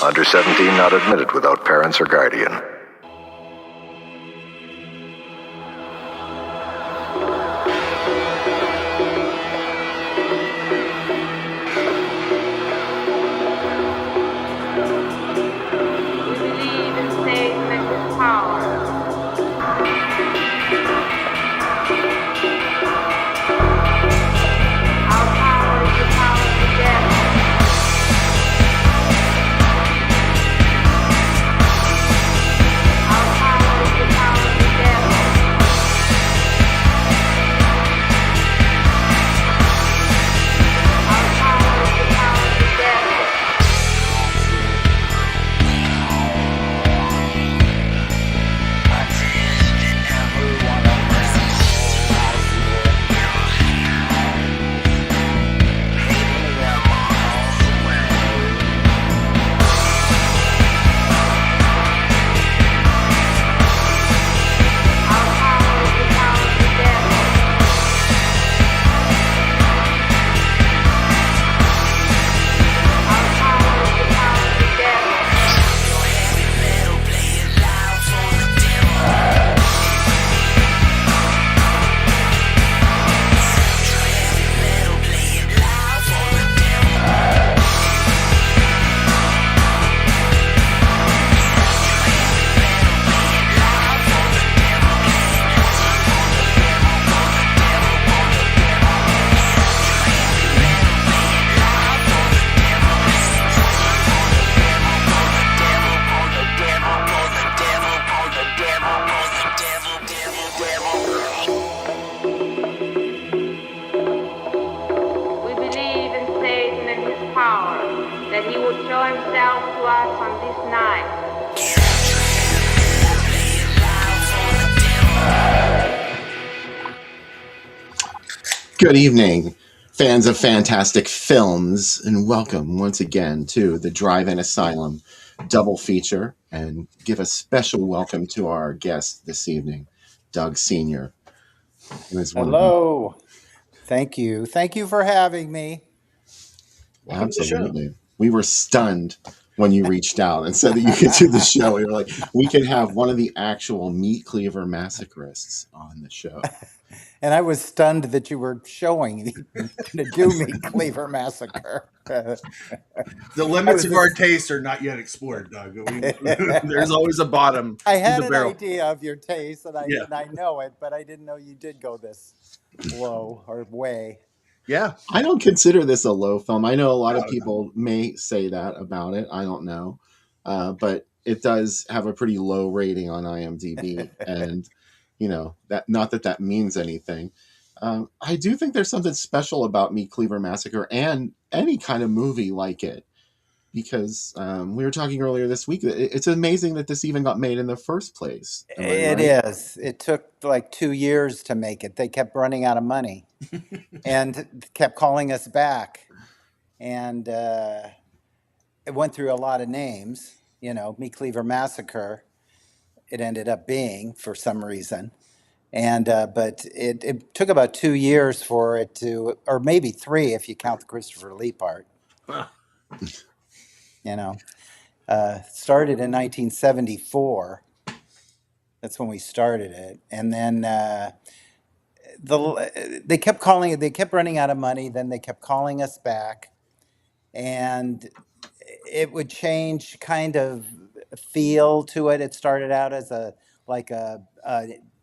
Under 17 not admitted without parents or guardian. We believe in state-elected power. Our power is the power of death. that he would show himself to us on this night. Good evening, fans of fantastic films, and welcome once again to the Drive-In Asylum double feature. And give a special welcome to our guest this evening, Doug Sr. who is one of Hello. Thank you. Thank you for having me. the, absolutely. We were stunned when you reached out and said that you could do the show. We were like, we could have one of the actual meat cleaver massacreists on the show. And I was stunned that you were showing going to do MEATCLEAVER Massacre. The limits of our taste are not yet explored, Doug. There's always a bottom. I had to the an barrel. idea of your taste, and Yeah. I know it, but I didn't know you did go this low or way. Yeah. I don't consider this a low film. I know a lot of No. people may say that about it. I don't know. But it does have a pretty low rating on IMDb. And, you know, that not that that means anything. I do think there's something special about MEATCLEAVER Massacre and any kind of movie like it. Because we were talking earlier this week, it's amazing that this even got made in the first place. Am I It right? is. It took like 2 years to make it. They kept running out of money and kept calling us back. And it went through a lot of names, you know, MEATCLEAVER Massacre. It ended up being for some reason. And but it took about 2 years for it to, or maybe 3 if you count the Christopher Lee part. Huh. You know, started in 1974. That's when we started it, and then they kept calling it. They kept running out of money. Then they kept calling us back, and it would change kind of feel to it. It started out as a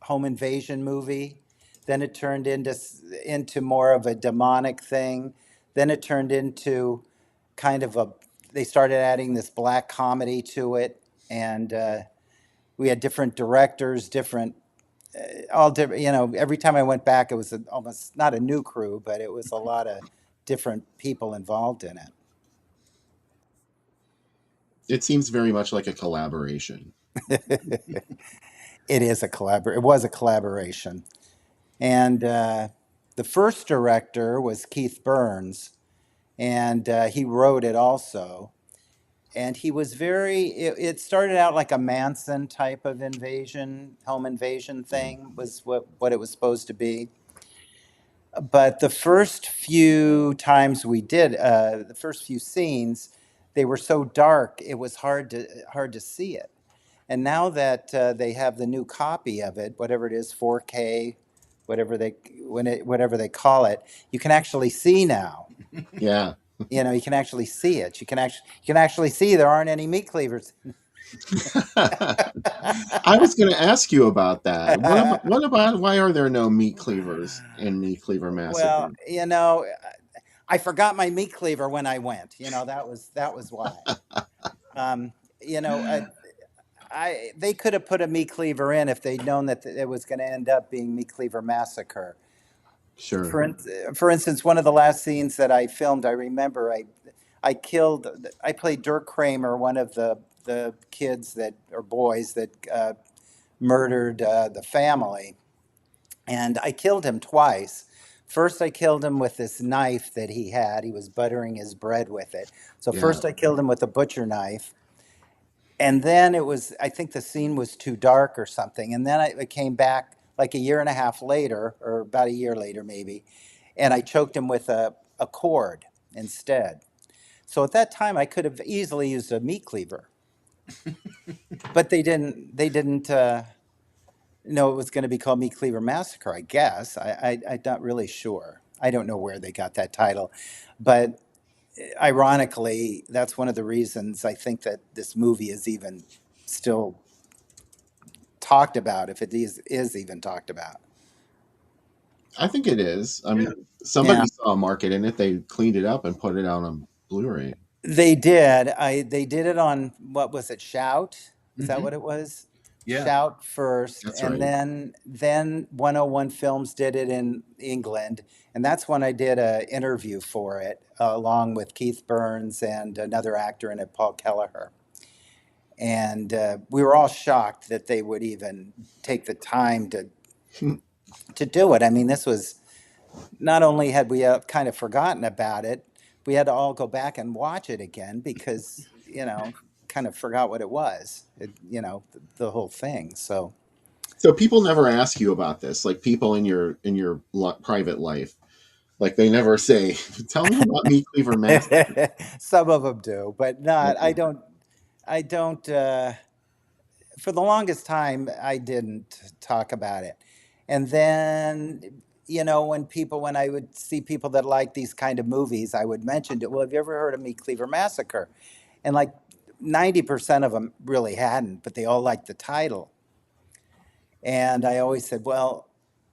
home invasion movie. Then it turned into more of a demonic thing. Then it turned into kind of a. They started adding this black comedy to it, and we had different directors, different all different. You know, every time I went back, it was almost not a new crew, but it was a lot of different people involved in it. It seems very much like a collaboration. It is a It was a collaboration, and the first director was Keith Burns, and he wrote it also. And he was it started out like a Manson type of home invasion thing was what it was supposed to be. But the first few times we did, the first few scenes, they were so dark, it was hard to see it. And now that they have the new copy of it, whatever it is, 4K, whatever they call it, you can actually see now. Yeah. You know, you can actually see it. You can actually see there aren't any meat cleavers. I was going to ask you about that. What about why are there no meat cleavers in MEATCLEAVER Massacre? Well, you know, I forgot my meat cleaver when I went. You know, that was why. You know, they could have put a meat cleaver in if they'd known that it was going to end up being MEATCLEAVER Massacre. Sure. For instance, one of the last scenes that I filmed, I remember I played Dirk Kramer, one of the kids or boys that murdered the family, and I killed him twice. First, I killed him with this knife that he had. He was buttering his bread with it. So Yeah. first I killed him with a butcher knife. And then I think the scene was too dark or something. And then I came back like a year and a half later, or about a year later maybe, and I choked him with a cord instead. So at that time, I could have easily used a meat cleaver. But they didn't know it was going to be called MEATCLEAVER Massacre, I guess. I'm not really sure. I don't know where they got that title. But ironically, that's one of the reasons I think that this movie is even still talked about, if it is even talked about. I think it is. I mean, Yeah. somebody Yeah. saw a market in it. They cleaned it up and put it out on Blu-ray. They did. They did it on, what was it, Shout? Is that Mhm. what it was? Yeah. Shout first, That's and right. then 101 Films did it in England, and that's when I did an interview for it, along with Keith Burns and another actor in it, Paul Kelleher. And we were all shocked that they would even take the time to do it. I mean, this was, not only had we kind of forgotten about it, we had to all go back and watch it again because, kind of forgot what it was, the whole thing. So, So people never ask you about this, like people in your private life, like they never say, "Tell me about Meat Cleaver Massacre." some of them do, but not, Okay. I don't, for the longest time, I didn't talk about it. And then, when I would see people that like these kind of movies, I would mention it. Well, have you ever heard of Meat Cleaver Massacre? And like 90% of them really hadn't, but they all liked the title. And I always said, well,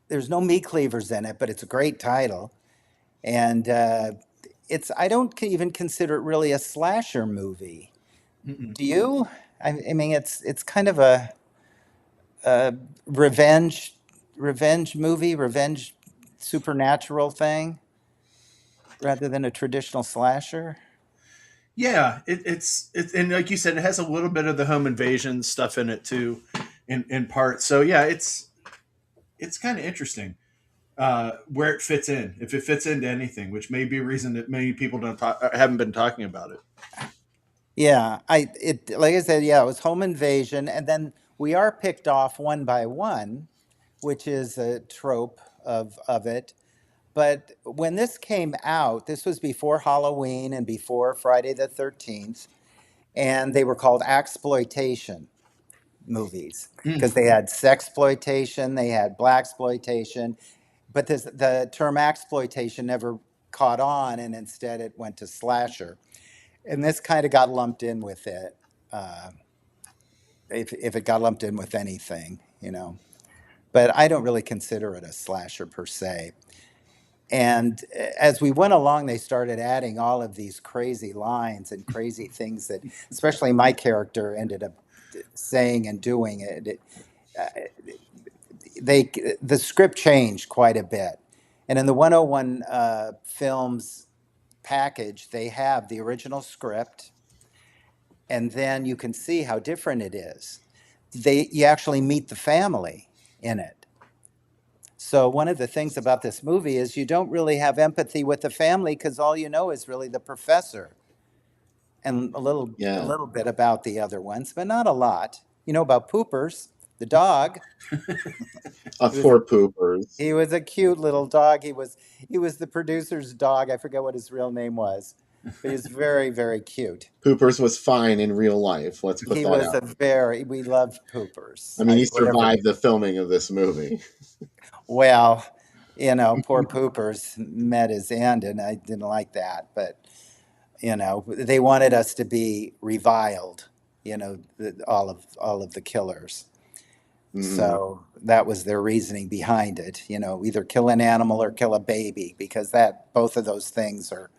there's no meat cleavers in it, but it's a great title. And I don't even consider it really a slasher movie. Mm-mm. Do you? I mean, it's kind of a revenge movie, revenge supernatural thing, rather than a traditional slasher. Yeah, it's and like you said, it has a little bit of the home invasion stuff in it too, in part. So yeah, it's kind of interesting where it fits in, if it fits into anything, which may be a reason that many people don't haven't been talking about it. Yeah, like I said, yeah, it was home invasion, and then we are picked off one by one, which is a trope of it. But when this came out, this was before Halloween and before Friday the 13th, and they were called exploitation movies Mm. because they had sexploitation, they had black exploitation, but the term exploitation never caught on, and instead it went to slasher, and this kind of got lumped in with it. Uh, if it got lumped in with anything. But I don't really consider it a slasher per se. And as we went along, they started adding all of these crazy lines and crazy things that, especially my character, ended up saying and doing. The script changed quite a bit, and in the 101 films package, they have the original script, and then you can see how different it is. You actually meet the family in it. So one of the things about this movie is you don't really have empathy with the family because all you know is really the professor and a Yeah. little bit about the other ones, but not a lot. You know about Poopers, the dog. He was a Poor poopers. he was a cute little dog. He was the producer's dog. I forget what his real name was, but he was very, very cute. Poopers was fine in real life. Let's put He that was out. we loved Poopers. I mean, he Whatever. survived the filming of this movie. Well, poor Poopers met his end, and I didn't like that. But they wanted us to be reviled. All of the killers. Mm. So that was their reasoning behind it. Either kill an animal or kill a baby, because that both of those things are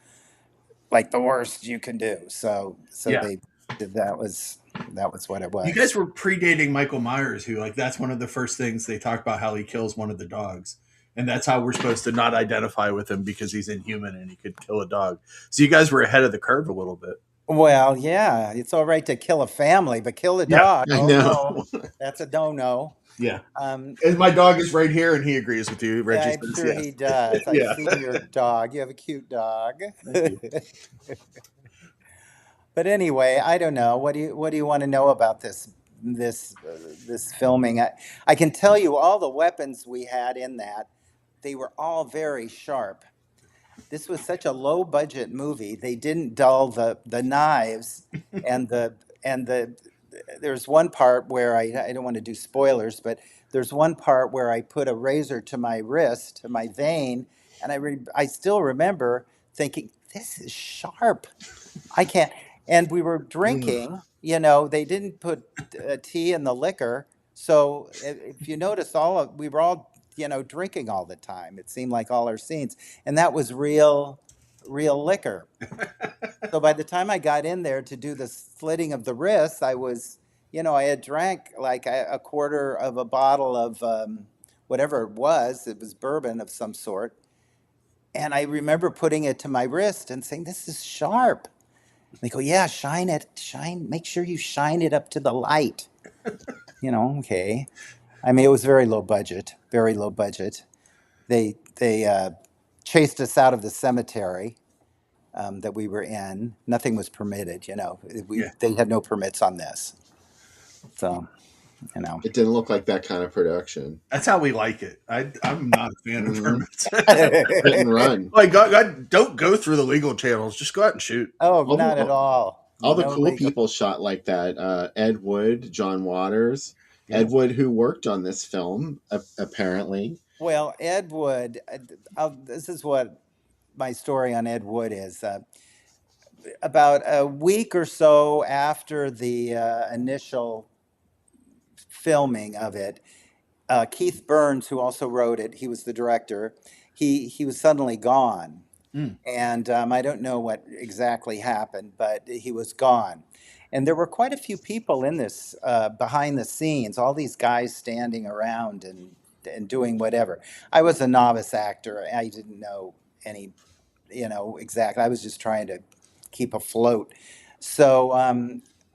like the worst you can do. So Yeah, they that was what it you guys was. were predating Michael Myers, who like that's one of the first things they talk about, how he kills one of the dogs. And that's how we're supposed to not identify with him, because he's inhuman and he could kill a dog. So you guys were ahead of the curve a little bit. Well, yeah, it's all right to kill a family, but kill a Yeah, dog? I Oh no, know. that's a no-no. yeah. Um, And my dog is right here, and he agrees with you. yeah, Reggie I'm says sure he yes. does. I've Yeah, seen your dog. You have a cute dog. thank you. But anyway, I don't know. What do you want to know about this filming? I can tell you all the weapons we had in that. They were all very sharp. This was such a low budget movie. They didn't dull the knives and the there's one part where I don't want to do spoilers, but there's one part where I put a razor to my wrist, to my vein, and I still remember thinking, this is sharp. I can't. And we were Ugh. drinking, they didn't put tea in the liquor. So if you notice, we were all, drinking all the time. It seemed like all our scenes, and that was real liquor. So by the time I got in there to do the slitting of the wrists, I was, I had drank like a quarter of a bottle of whatever it was. It was bourbon of some sort. And I remember putting it to my wrist and saying, "This is sharp." They go, "Yeah, shine it, shine, make sure you shine it up to the light." Okay. I mean, it was very low budget, very low budget. They chased us out of the cemetery that we were in. Nothing was permitted. Yeah, They had no permits on this. So, you know. It didn't look like that kind of production. that's how we like it. I'm not a fan of Mhm. permits. Hit and run. Like, God, don't go through the legal channels. Just go out and shoot. Oh, All not at the, all. all the No cool legal. people shot like that. Ed Wood, John Waters. Yeah. Ed Wood, who worked on this film, apparently. Well, Ed Wood, this is what my story on Ed Wood is. About a week or so after the initial filming of it, Keith Burns, who also wrote it, he was the director. He was suddenly gone, Mm. and I don't know what exactly happened, but he was gone. And there were quite a few people in this behind the scenes. All these guys standing around and doing whatever. I was a novice actor. I didn't know any, exactly. I was just trying to keep afloat. So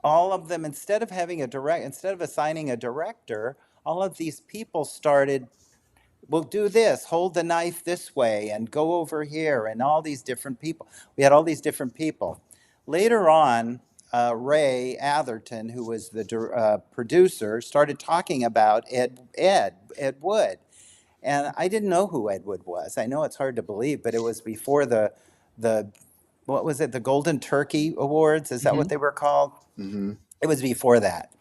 all of them, instead of assigning a director, all of these people started, "We'll do this, hold the knife this way and go over here," and all these different people. We had all these different people. Later on, Ray Atherton, who was the producer, started talking about Ed Wood. And I didn't know who Ed Wood was. I know it's hard to believe, but it was before the what was it, the Golden Turkey Awards? Is that what they were called? Hmm. It was before that.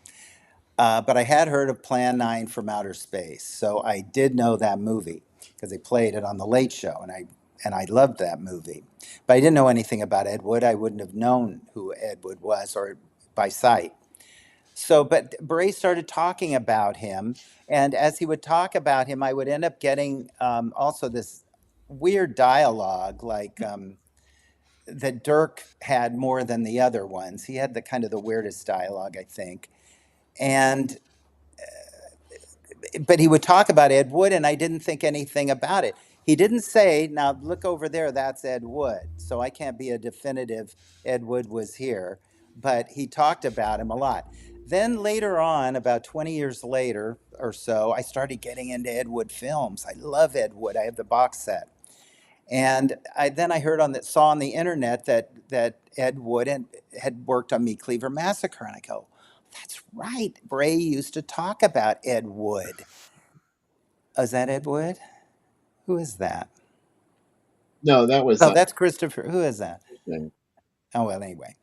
But I had heard of Plan 9 from Outer Space, so I did know that movie because they played it on the Late Show, and I loved that movie. But I didn't know anything about Ed Wood. I wouldn't have known who Ed Wood was or by sight. So, but Bray started talking about him, and as he would talk about him, I would end up getting also this weird dialogue, like that Dirk had more than the other ones. He had the kind of the weirdest dialogue, I think, and but he would talk about Ed Wood, and I didn't think anything about it. He didn't say, "Now look over there, that's Ed Wood." So I can't be a definitive Ed Wood was here, but he talked about him a lot. Then later on, about 20 years later or so, I started getting into Ed Wood films. I love Ed Wood. I have the box set. And then I saw on the internet that Ed Wood had worked on MEATCLEAVER Massacre, and I go, "That's right. Bray used to talk about Ed Wood." Oh, is that Ed Wood? Who is that? No, that was Oh, that's Christopher. Who is that? interesting. Oh, well, anyway.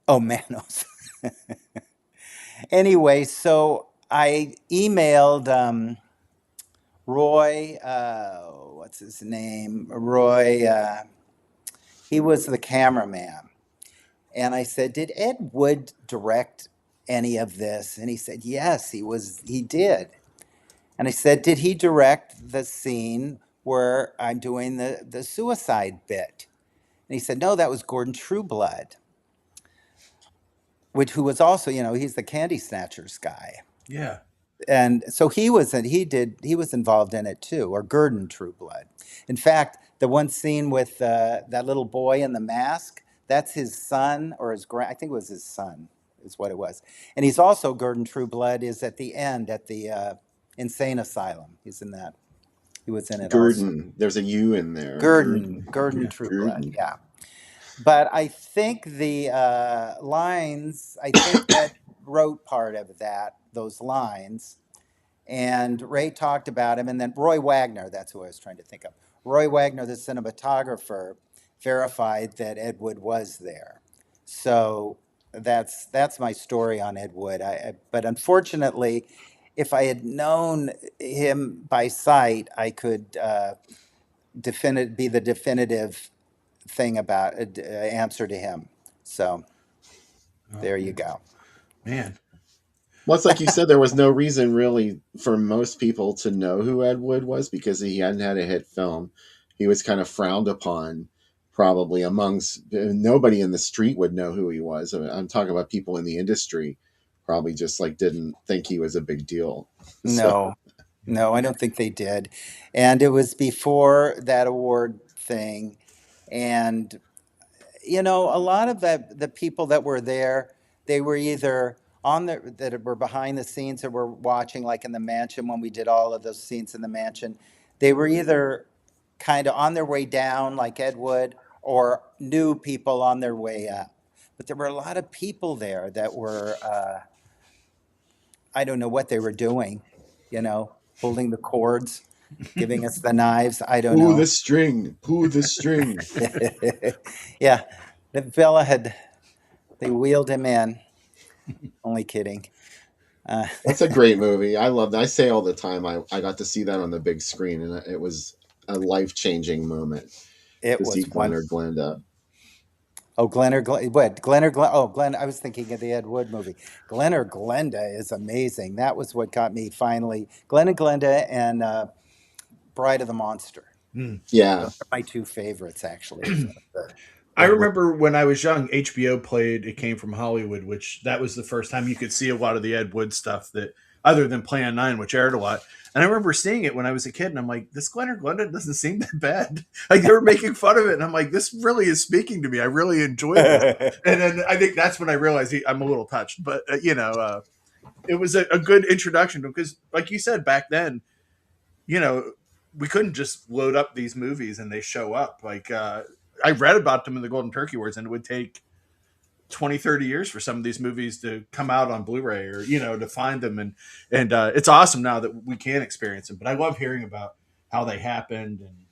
Oh, Manos. Anyway, so I emailed Roy, what's his name? Roy, he was the cameraman. And I said, "Did Ed Wood direct any of this?" And he said, "Yes, he did." And I said, "Did he direct the scene where I'm doing the suicide bit?" And he said, "No, that was Gordon Trueblood, who was also, he's the Candy Snatchers guy." Yeah. And so he was involved in it too, or Gurdon Trueblood. In fact, the one scene with that little boy in the mask, that's his son or I think it was his son is what it was. And he's also, Gurdon Trueblood is at the end at the insane asylum. He's in that. He was in it also. Gurdon. There's a U in there. Gurdon Yeah. Trueblood, Gurdon. yeah. But I think the lines, I think Ed wrote part of those lines, and Ray talked about him, and then Roy Wagner, that's who I was trying to think of. Roy Wagner, the cinematographer, verified that Ed Wood was there. So that's my story on Ed Wood. But unfortunately, if I had known him by sight, I could be the definitive thing about answer to him. So there you go. Man. Well, it's like you said, there was no reason really for most people to know who Ed Wood was because he hadn't had a hit film. He was kind of frowned upon probably amongst nobody in the street would know who he was. I mean, I'm talking about people in the industry probably just like didn't think he was a big deal. So No, no, I don't think they did. And it was before that award thing. And a lot of the people that were there, they were either on the that were behind the scenes that were watching, like in the mansion when we did all of those scenes in the mansion. They were either kind of on their way down, like Ed Wood, or new people on their way up. But there were a lot of people there that were, I don't know what they were doing, holding the cords, giving us the knives. I don't pull know. the string, pull the string. Yeah, the Bella they wheeled him in. Only kidding. Uh, That's a great movie. I love that. I say all the time I got to see that on the big screen, and it was a life-changing moment it to see was one. Glenn or Glenda. Oh, Glenn or what? Glenn or Glenn? Oh, Glenn. I was thinking of the Ed Wood movie. Glenn or Glenda is amazing. That was what got me finally. Glenn and Glenda and Bride of the Monster. Hmm. Yeah. Those are my two favorites, actually. Of I Ed Wood. remember when I was young, HBO played It Came From Hollywood, which that was the first time you could see a lot of the Ed Wood stuff that other than Plan 9, which aired a lot. And I remember seeing it when I was a kid, and I'm like, this Glenn or Glenda doesn't seem that bad. Like, they were making fun of it, and I'm like, this really is speaking to me. I really enjoyed this. And then I think that's when I realized I'm a little touched. But, it was a good introduction because, like you said, back then, we couldn't just load up these movies and they show up. Like, I read about them in the Golden Turkey Wars, and it would take 20, 30 years for some of these movies to come out on Blu-ray or, to find them. And it's awesome now that we can experience them. But I love hearing about how they happened. And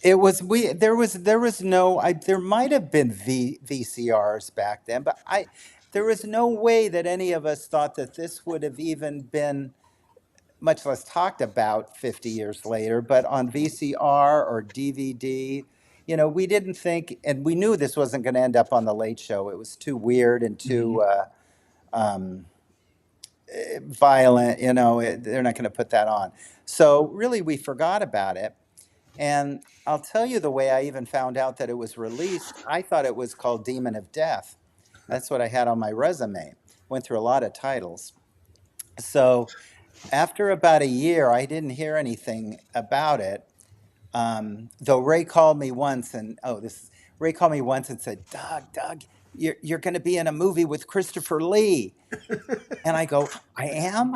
It was there was no there might have been VCRs back then, but there was no way that any of us thought that this would have even been much less talked about 50 years later, but on VCR or DVD, we didn't think, and we knew this wasn't going to end up on the Late Show. It was too weird and too um, violent. They're not going to put that on. So really, we forgot about it. And I'll tell you the way I even found out that it was released. I thought it was called Demon of Death. That's what I had on my resume. Went through a lot of titles. So after about a year, I didn't hear anything about it. Though Ray called me once, and Ray called me once and said, Doug, you're going to be in a movie with Christopher Lee. And I go, I am.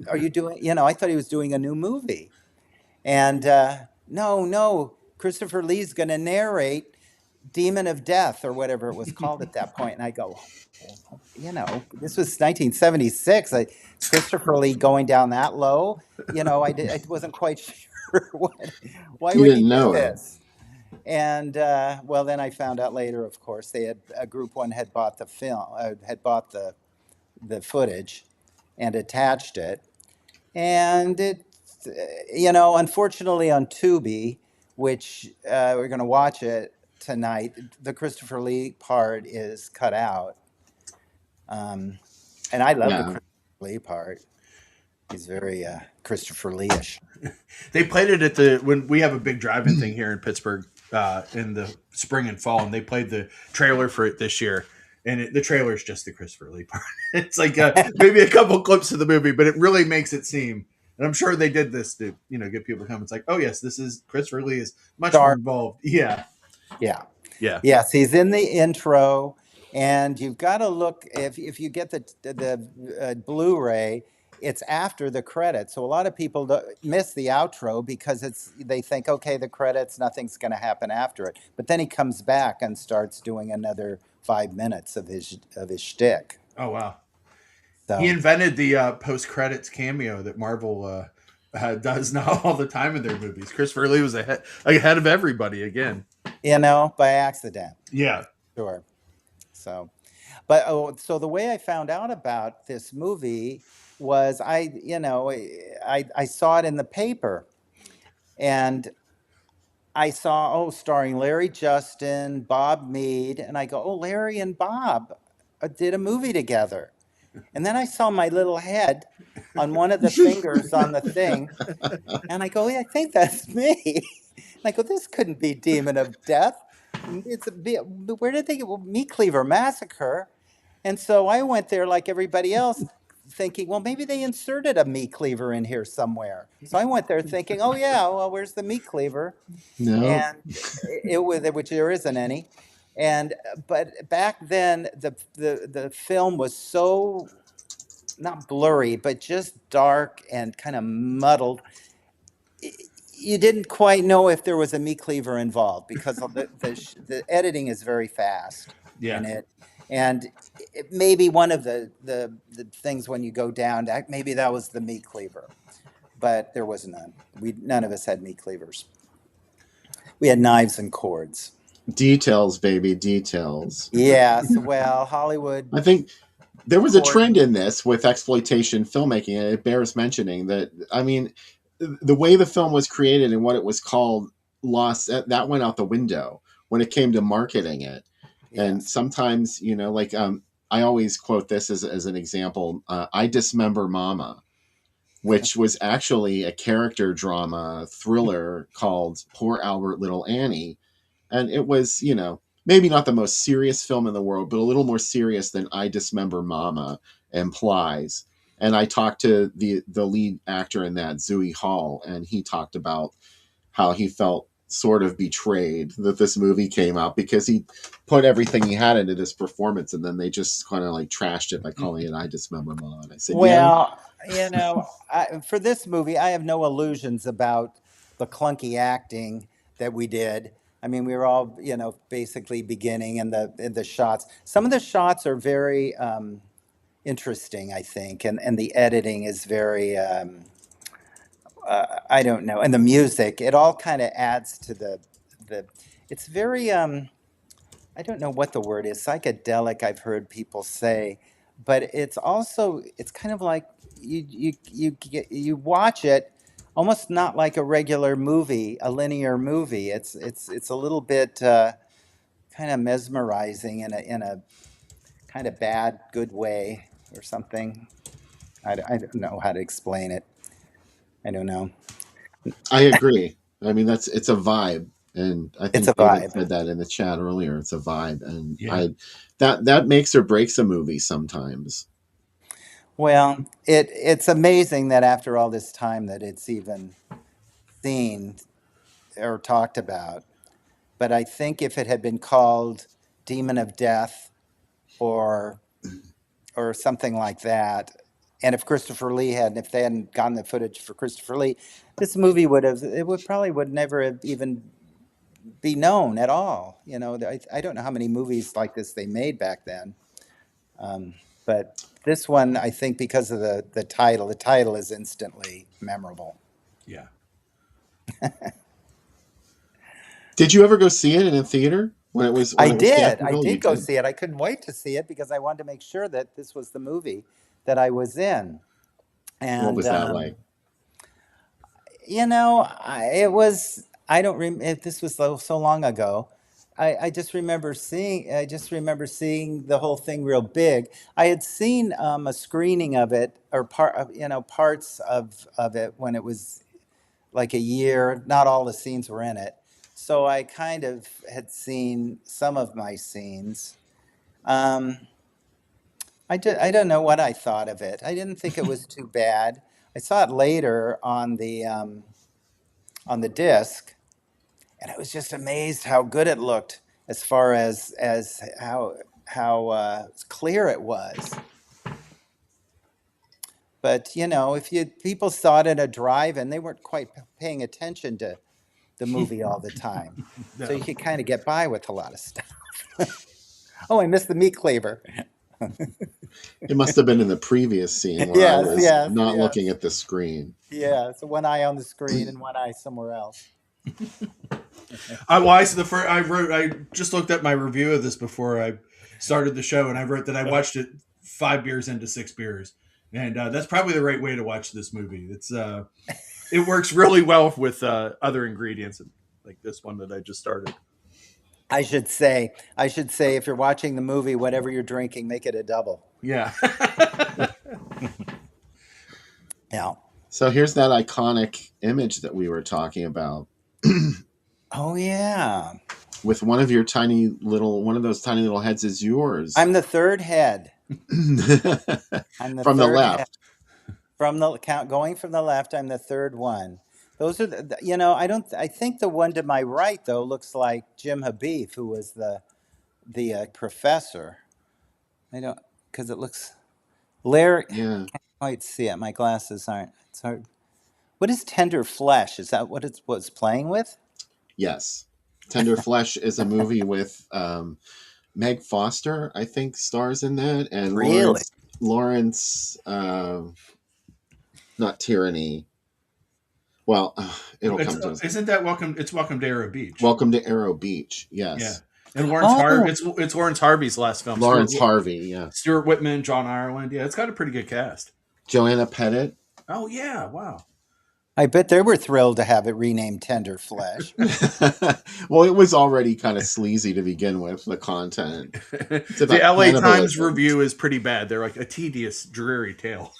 Are you doing? I thought he was doing a new movie. And no, Christopher Lee's going to narrate Demon of Death or whatever it was called at that point. And I go, this was 1976. Christopher Lee going down that low. I wasn't quite sure why You would he didn't do know. this. And well, then I found out later, of course, they had Group One had bought the film, had bought the footage, and attached it, and it, unfortunately on Tubi, which we're going to watch it tonight, the Christopher Lee part is cut out. And I love the Yeah. Christopher Lee part. He's very Christopher Lee-ish. they played it when we have a big drive-in thing here in Pittsburgh in the spring and fall, and they played the trailer for it this year. And the trailer is just the Christopher Lee part. It's like maybe a couple clips of the movie, but it really makes it seem. And I'm sure they did this to get people to come. It's like, oh yes, this is Christopher Lee is much more involved. Yeah. Yes, he's in the intro, and you've got to look if you get the Blu-ray. It's after the credits, so a lot of people miss the outro because they think, okay, the credits, nothing's going to happen after it. But then he comes back and starts doing another 5 minutes of his shtick. Oh wow. So, He invented the post-credits cameo that Marvel does now all the time in their movies. Christopher Lee was ahead of everybody again. by accident. Yeah. Sure. So, but so the way I found out about this movie was I saw it in the paper, and I saw starring Larry Justin, Bob Mead, and I go, Larry and Bob did a movie together. And then I saw my little head on one of the fingers on the thing, and I go, I think that's me. And I go, this couldn't be Demon of Death. where did they get Meat Cleaver Massacre? And so I went there like everybody else, thinking, well, maybe they inserted a meat cleaver in here somewhere. So I went there thinking, oh yeah, well, where's the meat cleaver? No. And it was, which there isn't any. And but back then, the film was so not blurry, but just dark and kind of muddled. You didn't quite know if there was a meat cleaver involved because of the editing is very fast Yeah. in it, and it maybe one of the things when you go down, maybe that was the meat cleaver, but there was none. None of us had meat cleavers. We had knives and cords. Details, baby, details. Yes, well, Hollywood I think there was a cord. trend in this with exploitation filmmaking, and it bears mentioning that, I mean, the way the film was created and what it was called lost that went out the window when it came to marketing it. And Yes. sometimes, like I always quote this as an example. I Dismember Mama, which was actually a character drama thriller called Poor Albert Little Annie. And it was, maybe not the most serious film in the world, but a little more serious than I Dismember Mama implies. And I talked to the lead actor in that, Zooey Hall, and he talked about how he felt sort of betrayed that this movie came out because he put everything he had into this performance, and then they just kind of like trashed it by calling it I Dismember Mama. And I said, yeah. Well, for this movie, I have no illusions about the clunky acting that we did. I mean, we were all, basically beginning in the shots. Some of the shots are very interesting, I think, and the editing is very, I don't know, and the music, it all kind of adds to the. It's very, I don't know what the word is, psychedelic. I've heard people say, but it's kind of like you watch it almost not like a regular movie, a linear movie. It's a little bit kind of mesmerizing in a kind of bad good way or something. I don't know how to explain it. I don't know. I agree. I mean, it's a vibe, and I It's think a David vibe. said that in the chat earlier. It's a vibe, and Yeah. that makes or breaks a movie sometimes. Well, it's amazing that after all this time that it's even seen or talked about. But I think if it had been called Demon of Death or something like that, and if they hadn't gotten the footage for Christopher Lee, this movie would never have even be known at all. I don't know how many movies like this they made back then. But this one, I think because of the title is instantly memorable. Yeah. Did you ever go see it in a theater when it was I did. I theatrical? You did go did. see it. I couldn't wait to see it because I wanted to make sure that this was the movie that I was in. What And was that like? it was. I don't remember. This was so long ago. I just remember seeing. I just remember seeing the whole thing real big. I had seen a screening of it or parts of it when it was like a year. Not all the scenes were in it, so I kind of had seen some of my scenes. Um, I don't know what I thought of it. I didn't think it was too bad. I saw it later on the disc, and I was just amazed how good it looked as far as how clear it was. But if people saw it at a drive-in, they weren't quite paying attention to the movie all the time, so you No. could kind of get by with a lot of stuff. Oh, I missed the meat cleaver. It must have been in the previous scene where I Yes, was yes, not looking yes. at the screen. Yeah, so one eye on the screen and one eye somewhere else. I just looked at my review of this before I started the show, and I wrote that I watched it 5 beers into 6 beers, and that's probably the right way to watch this movie. It works really well with other ingredients, like this one that I just started. I should say, if you're watching the movie, whatever you're drinking, make it a double. Yeah. Yeah. So here's that iconic image that we were talking about. Oh yeah. with one of those tiny little heads is yours. I'm the third head. I'm the From the third head. left. From the count going from the left, I'm the third one. Those are I think the one to my right though looks like Jim Habib, who was the professor. I don't, because it looks Larry. Yeah. Can't quite see it. My glasses aren't. It's hard. What is Tender Flesh? Is that what it's playing with? Yes. Tender Flesh is a movie with Meg Foster, I think, stars in that, and Really? Lawrence, not Tyranny. Well, it'll come to us. Isn't that Welcome? It's Welcome to Arrow Beach. Welcome to Arrow Beach. Yes. Yeah. And Lawrence Harvey. It's Lawrence Harvey's last film. Lawrence Harvey. Yeah. Stuart Whitman, John Ireland. Yeah, it's got a pretty good cast. Joanna Pettit. Oh yeah! Wow. I bet they were thrilled to have it renamed Tender Flesh. Well, it was already kind of sleazy to begin with, the content. The LA Times review is pretty bad. They're like a tedious, dreary tale.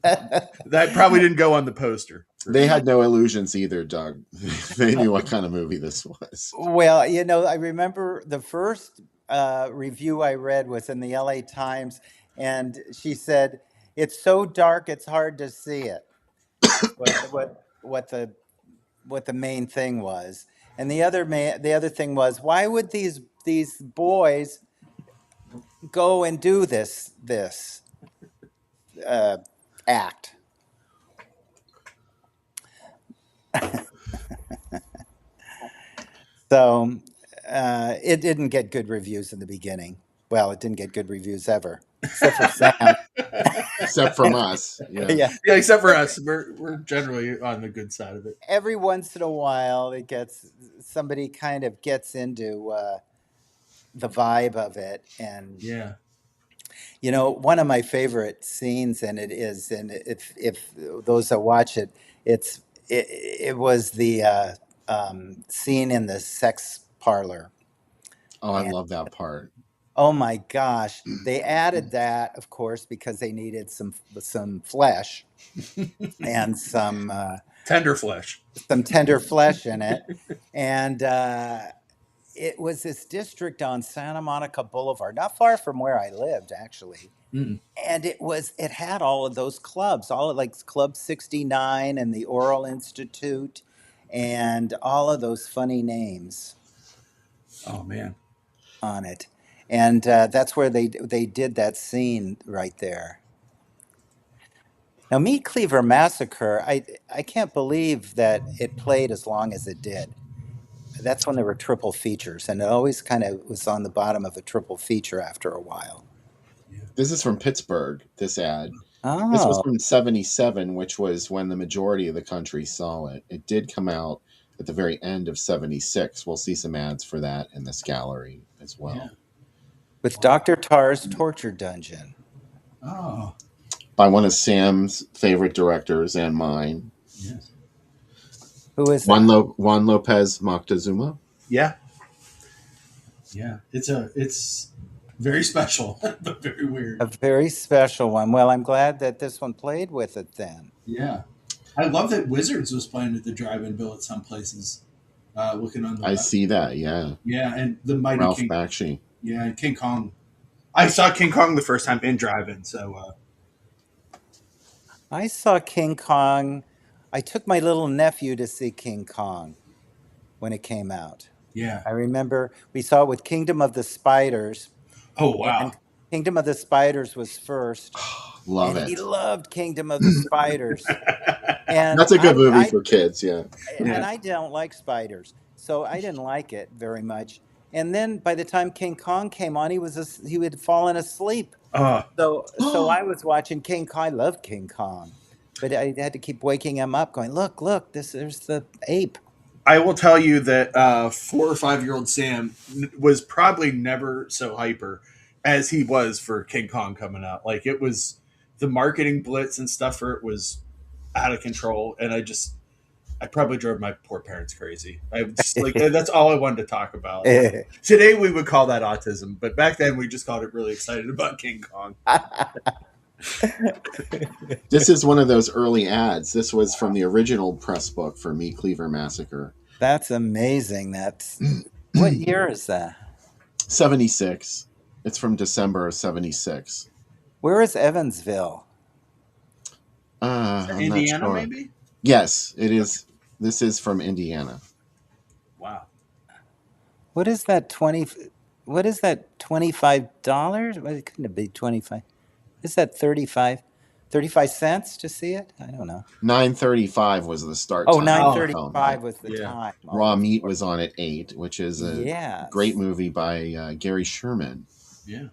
That probably didn't go on the poster. They had no illusions either, Doug. They knew what kind of movie this was. Well, I remember the first review I read was in the LA Times, and she said, "It's so dark, it's hard to see it." What the main thing was, and the other thing was, why would these boys go and do this act? So it didn't get good reviews in the beginning. Well, it didn't get good reviews ever, except for Sam. Except from us. Yeah. Yeah, except for us. We're generally on the good side of it. Every once in a while, somebody kind of gets into the vibe of it, and yeah. One of my favorite scenes in it is, and if those that watch it, it was the scene in the sex parlor. Oh, I love that part. Oh my gosh! They added that, of course, because they needed some flesh and some tender flesh in it, and it was this district on Santa Monica Boulevard, not far from where I lived, actually. Mm. And it had all of those clubs, all of like Club 69 and the Oral Institute, and all of those funny names. Oh man, on it. And that's where they did that scene right there. Now, MEATCLEAVER Massacre, I can't believe that it played as long as it did. That's when there were triple features, and it always kind of was on the bottom of a triple feature after a while. This is from Pittsburgh, this ad. Oh. This was from 77, which was when the majority of the country saw it. It did come out at the very end of 76. We'll see some ads for that in this gallery as well. Yeah. With Dr. Tarr's Torture Dungeon. Oh. By one of Sam's favorite directors and mine. Yes. Who is that? Juan Lopez Moctezuma. Yeah. Yeah. It's very special, but very weird. A very special one. Well, I'm glad that this one played with it then. Yeah. I love that Wizards was playing at the drive-in bill at some places. Looking on the I left. see that, yeah. Yeah, and the Mighty Ralph King. Bakshi. Yeah, and King Kong. I saw King Kong the first time in drive-in, so... I saw King Kong. I took my little nephew to see King Kong when it came out. Yeah. I remember we saw it with Kingdom of the Spiders. Oh, wow. And Kingdom of the Spiders was first. Love and it. He loved Kingdom of the Spiders. And that's a good movie for kids, yeah. And I don't like spiders, so I didn't like it very much. And then by the time King Kong came on, he had fallen asleep. So I was watching King Kong. I loved King Kong, but I had to keep waking him up, going, "Look! There's the ape." I will tell you that 4 or 5-year-old Sam was probably never so hyper as he was for King Kong coming out. Like, it was the marketing blitz and stuff for it was out of control, and I probably drove my poor parents crazy. I just like that's all I wanted to talk about. Today we would call that autism, but back then we just got really excited about King Kong. This is one of those early ads. This was from the original press book for MEATCLEAVER Massacre. That's amazing. That's what year is that? 76. It's from December of 76. Where is Evansville? Is that I'm not Indiana, sure. maybe? Yes, it Okay. is. This is from Indiana. Wow. What is that 20? What is that $25? Well, it couldn't be 25. Is that 35 cents to see it? I don't know. 9:35 was the start Oh, time nine of the Oh, film. But thirty-five was the yeah. time. Oh, Raw of Meat course. was on at 8, which is a great Yes. movie by Gary Sherman. Yeah.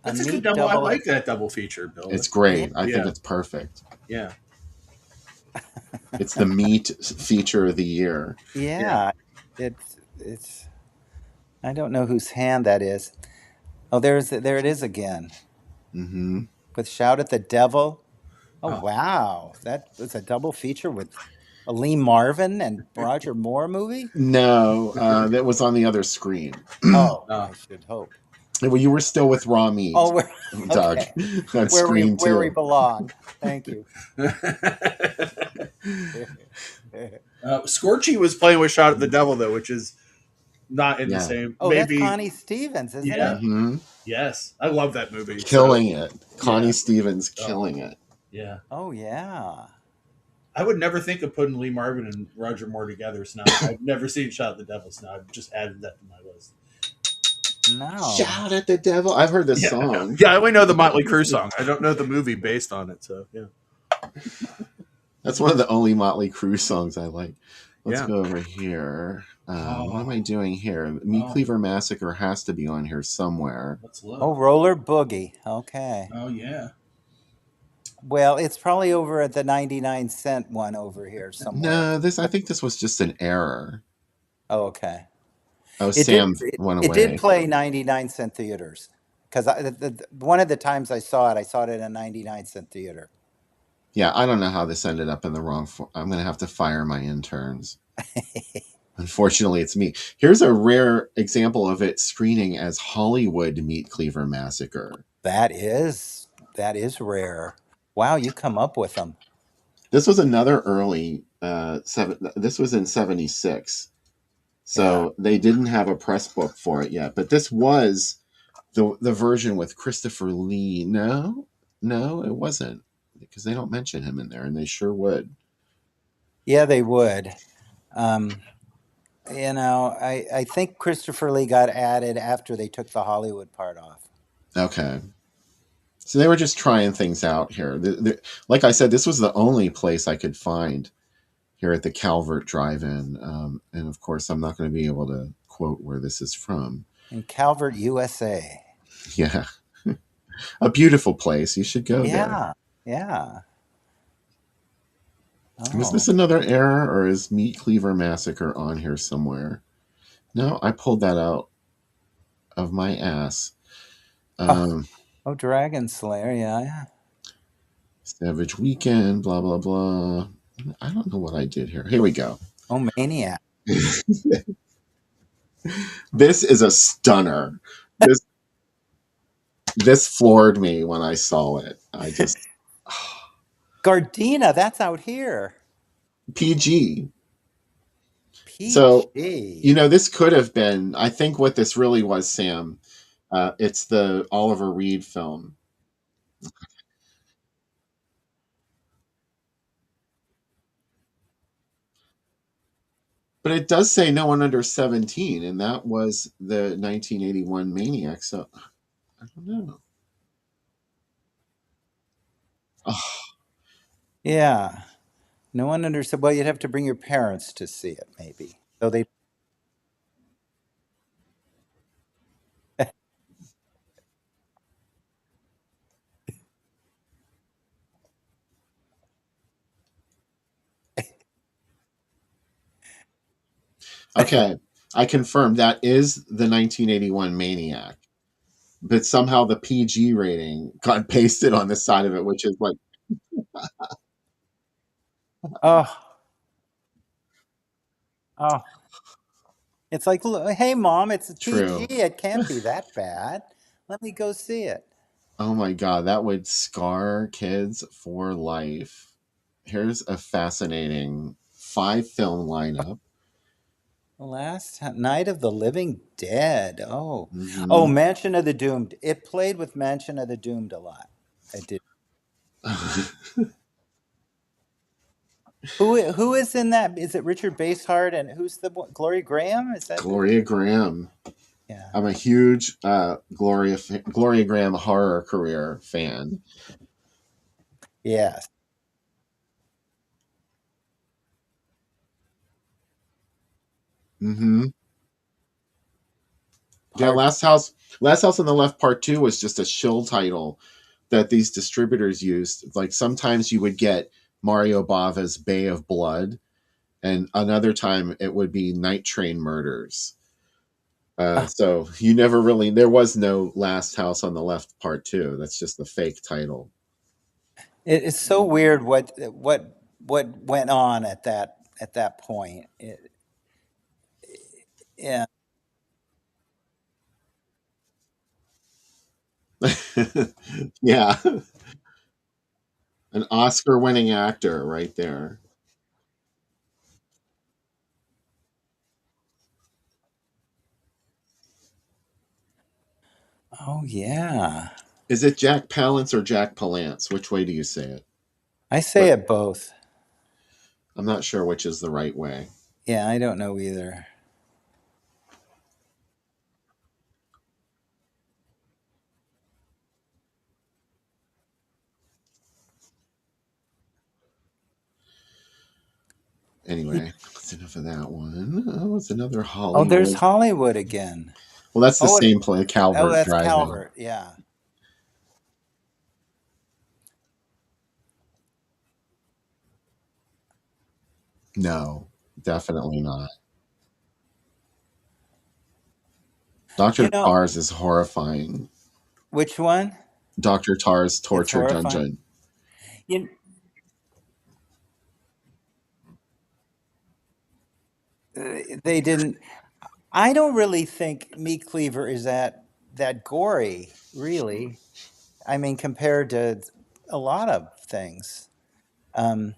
A That's a good meat double. I double. like that double feature, Bill. It's That's a good Yeah. great. one. I think Yeah. it's perfect. Yeah. It's the meat feature of the year. Yeah. Yeah. It's I don't know whose hand that is. Oh, there it is again. Hmm. With Shout at the Devil. Oh, Oh. wow. That was a double feature with a Lee Marvin and Roger Moore movie? No, that was on the other screen. Oh, Oh. I should hope. Well, you were still with Raw Meat, Oh, we're Doug, okay. on Where we screen where we 2. belong. Thank you. Scorchy was playing with Shot at the Devil though, which is not in the Yeah. same. Oh, that's Maybe. Connie Stevens, isn't Yeah. it? Hmm. Yes. I love that movie. So Killing it. yeah. Connie Stevens Oh, killing it. yeah. Oh, yeah. I would never think of putting Lee Marvin and Roger Moore together. So now I've never seen Shot at the Devil. So now I've just added that to my list. No. Shout at the devil. I've heard this Yeah. song. Yeah. I only know the Motley Crue song. I don't know the movie based on it. So yeah. That's one of the only Motley Crue songs I like. Let's Yeah. go over here. What am I Oh. doing here? Meat Oh. Cleaver Massacre has to be on here somewhere. Let's Oh, look. Roller Boogie. Okay. Oh yeah. Well, it's probably over at the 99-cent one over here somewhere. No, I think this was just an error. Oh, okay. Oh, It did. Sam went It did away. play 99-cent theaters because one of the times I saw it in a 99-cent theater. Yeah, I don't know how this ended up in the wrong. I'm going to have to fire my interns. Unfortunately, it's me. Here's a rare example of it screening as Hollywood Meat Cleaver Massacre. That is rare. Wow, you come up with them. This was another early this was in 76. So they didn't have a press book for it yet, but this was the version with Christopher Lee. No, it wasn't, because they don't mention him in there, and they sure would. Yeah, they would. I think Christopher Lee got added after they took the Hollywood part off. Okay. So they were just trying things out here. Like I said, this was the only place I could find here at the Calvert Drive-In. And of course, I'm not going to be able to quote where this is from. In Calvert, USA. Yeah. A beautiful place. You should go there. Yeah, yeah. Was Oh, this another error, or is Meat Cleaver Massacre on here somewhere? No, I pulled that out of my ass. Dragon Slayer. Yeah. Savage Weekend, blah, blah, blah. I don't know what I did here. Here we go. Oh, Maniac. This is a stunner. This floored me when I saw it. I just Gardena. That's out here. PG. PG. So, this could have been, I think what this really was, Sam, it's the Oliver Reed film. But it does say no one under 17, and that was the 1981 Maniac. So, I don't know. Oh, Yeah. No one understood. Well, you'd have to bring your parents to see it, maybe. So they. okay. I confirm that is the 1981 Maniac. But somehow the PG rating got pasted on the side of it, which is like, Oh, oh. It's like, hey, Mom, it's a PG. true. It can't be that bad. Let me go see it. Oh my God, that would scar kids for life. Here's a fascinating 5-film lineup. Last Night of the Living Dead. Oh, oh, Hmm. Mansion of the Doomed. It played with Mansion of the Doomed a lot. I did. Who is in that? Is it Richard Basehart and who's the Gloria Graham? Is that who? Gloria Graham. Yeah. I'm a huge Gloria Graham horror career fan. Yes. Hmm. Yeah, Part. Last House on the Left Part 2 was just a shill title that these distributors used. Like sometimes you would get Mario Bava's Bay of Blood, and another time it would be Night Train Murders. So you never really, there was no Last House on the Left Part 2. That's just a fake title. It's so weird what went on at that point. Yeah. Yeah, an Oscar winning actor right there. Oh yeah. Is it Jack Palance or Jack Palance? Which way do you say it? I say But it both. I'm not sure which is the right way. Yeah, I don't know either. Anyway, that's enough of that one. Oh, it's another Oh, there's Hollywood. Hollywood again. Well, that's the Oh, same play, oh, Calvert that's Driving. Calvert. Yeah. No, definitely not. Dr. You know Tars is horrifying. which one? Dr. Tars It's Torture horrifying. Dungeon. You, they didn't. I don't really think Meat Cleaver is that gory. Really, I mean, compared to a lot of things. Um,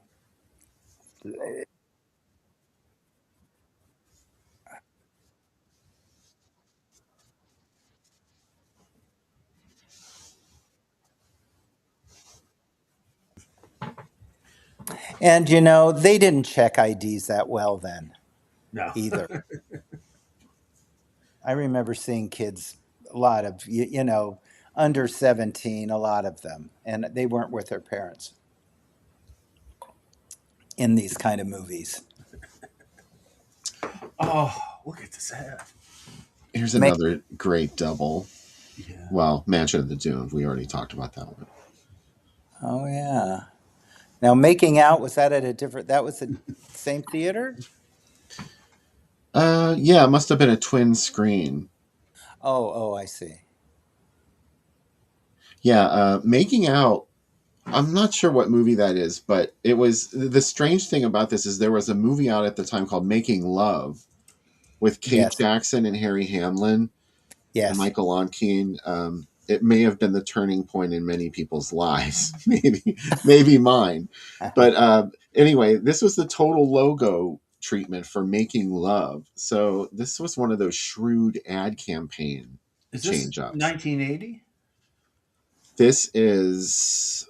and they didn't check IDs that well then No. either. I remember seeing kids, a lot of under 17, a lot of them, and they weren't with their parents in these kind of movies. Oh, look at this hat. Here's Make, another great double. Yeah. Well, Mansion of the Doomed. We already talked about that one. oh yeah. Now, Making Out, was that at a different? That was the same theater. Yeah, it must have been a twin screen. Oh, oh, I see. Yeah, Making Out. I'm not sure what movie that is, but it was the strange thing about this is there was a movie out at the time called Making Love with Kate Yes, Jackson and Harry Hamlin and yes. Michael Onkine. It may have been the turning point in many people's lives, maybe mine. But anyway, this was the total logo treatment for Making Love. So this was one of those shrewd ad campaign Is this change ups. 1980? This is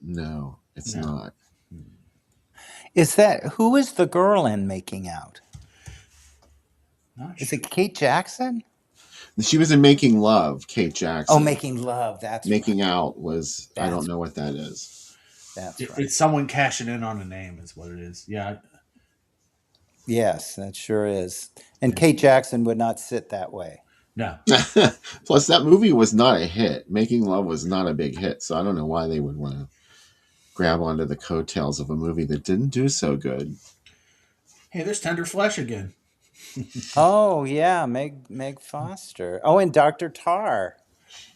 no, it's No. not. Is that who is the girl in Making Out? Not Is sure. it Kate Jackson? She was in Making Love, Kate Oh, Jackson. Making Love. That's right. Making Out was I don't That's know what that is. that's right. It's someone cashing in on a name, is what it is. Yeah. Yes, that sure is. And Kate Jackson would not sit that way. No. Plus, that movie was not a hit. Making Love was not a big hit, so I don't know why they would want to grab onto the coattails of a movie that didn't do so good. Hey, there's Tender Flesh again. Oh yeah, Meg Foster. Oh, and Dr. Tar.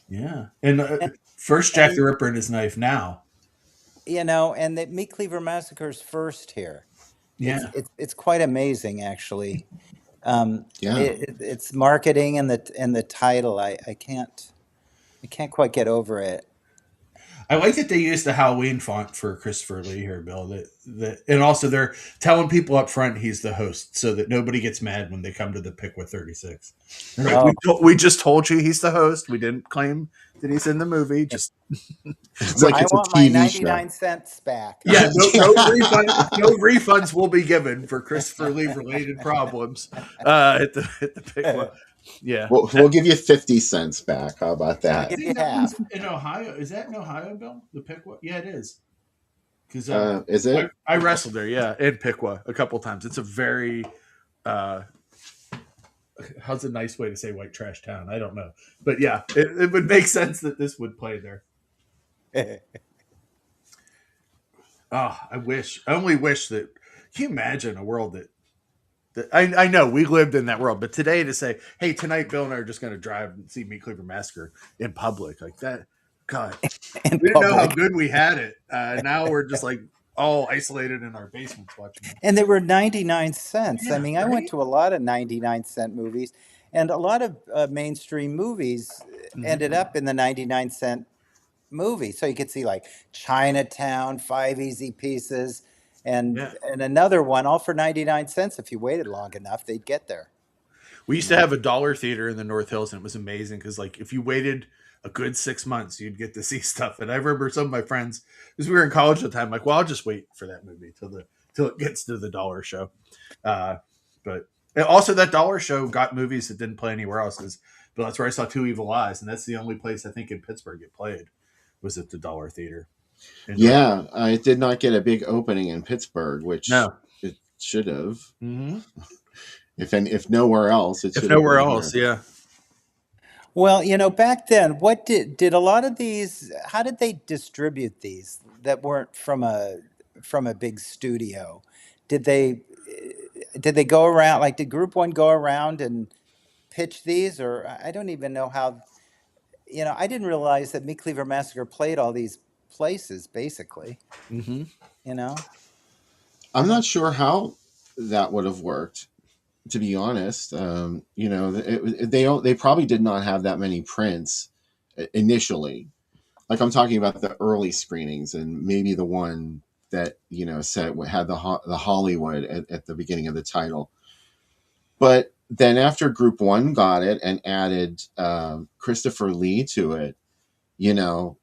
Yeah. And And, first Jack and the Ripper and his knife now. and the Meat Cleaver Massacre's first here. It's Yeah. it's it's quite amazing actually. Yeah. It's marketing and the title. I can't quite get over it. I like that they used the Halloween font for Christopher Lee here, Bill. And also they're telling people up front he's the host, so that nobody gets mad when they come to the Pickwick 36. They're like, Oh, we just told you he's the host. We didn't claim that he's in the movie. Just It's like I it's a want my TV show. 99 cents back. yeah, no refunds will be given for Christopher Lee related problems at the Pickwick. Yeah, We'll give you 50 cents back. How about I'll that? give I you think that half. one's in Ohio. Is that in Ohio, Bill? The Pickwick? Yeah, it is. Because Is I, it? I wrestled there, yeah, in Piqua a couple times. It's a very uh, how's a nice way to say white trash town? I don't know, but yeah, it would make sense that this would play there. Oh, I only wish that. Can you imagine a world that I know we lived in that world, but today to say, hey, tonight Bill and I are just going to drive and see Meat Cleaver Massacre in public like that. God, In we didn't know how public. good we had it. Now we're just like all isolated in our basements watching it. And they were 99 cents. I Yeah, mean, I went right. to a lot of 99-cent movies, and a lot of mainstream movies Mm-hmm. ended up in the 99-cent movie. So you could see like Chinatown, Five Easy Pieces, Yeah. and another one, all for 99 cents. If you waited long enough, they'd get there. We used to have a dollar theater in the North Hills, and it was amazing because, like, if you waited a good 6 months, you'd get to see stuff. And I remember some of my friends, because we were in college at the time, like, well, I'll just wait for that movie till it gets to the dollar show. Uh, but and also, that dollar show got movies that didn't play anywhere else. But that's where I saw Two Evil Eyes, and that's the only place I think in Pittsburgh it played was at the Dollar Theater. Yeah, I did not get a big opening in Pittsburgh, which No. it should have. Mm-hmm. If nowhere else, it If should have nowhere been else, here. yeah. Well, back then, what did a lot of these? How did they distribute these that weren't from a big studio? Did they go around? Like, did Group One go around and pitch these, or I don't even know how. I didn't realize that Meat Cleaver Massacre played all these places. Basically, Mm-hmm. you know. I'm not sure how that would have worked, to be honest. They probably did not have that many prints initially. Like I'm talking about the early screenings and maybe the one that said had the Hollywood at the beginning of the title. But then after Group One got it and added Christopher Lee to it, you know,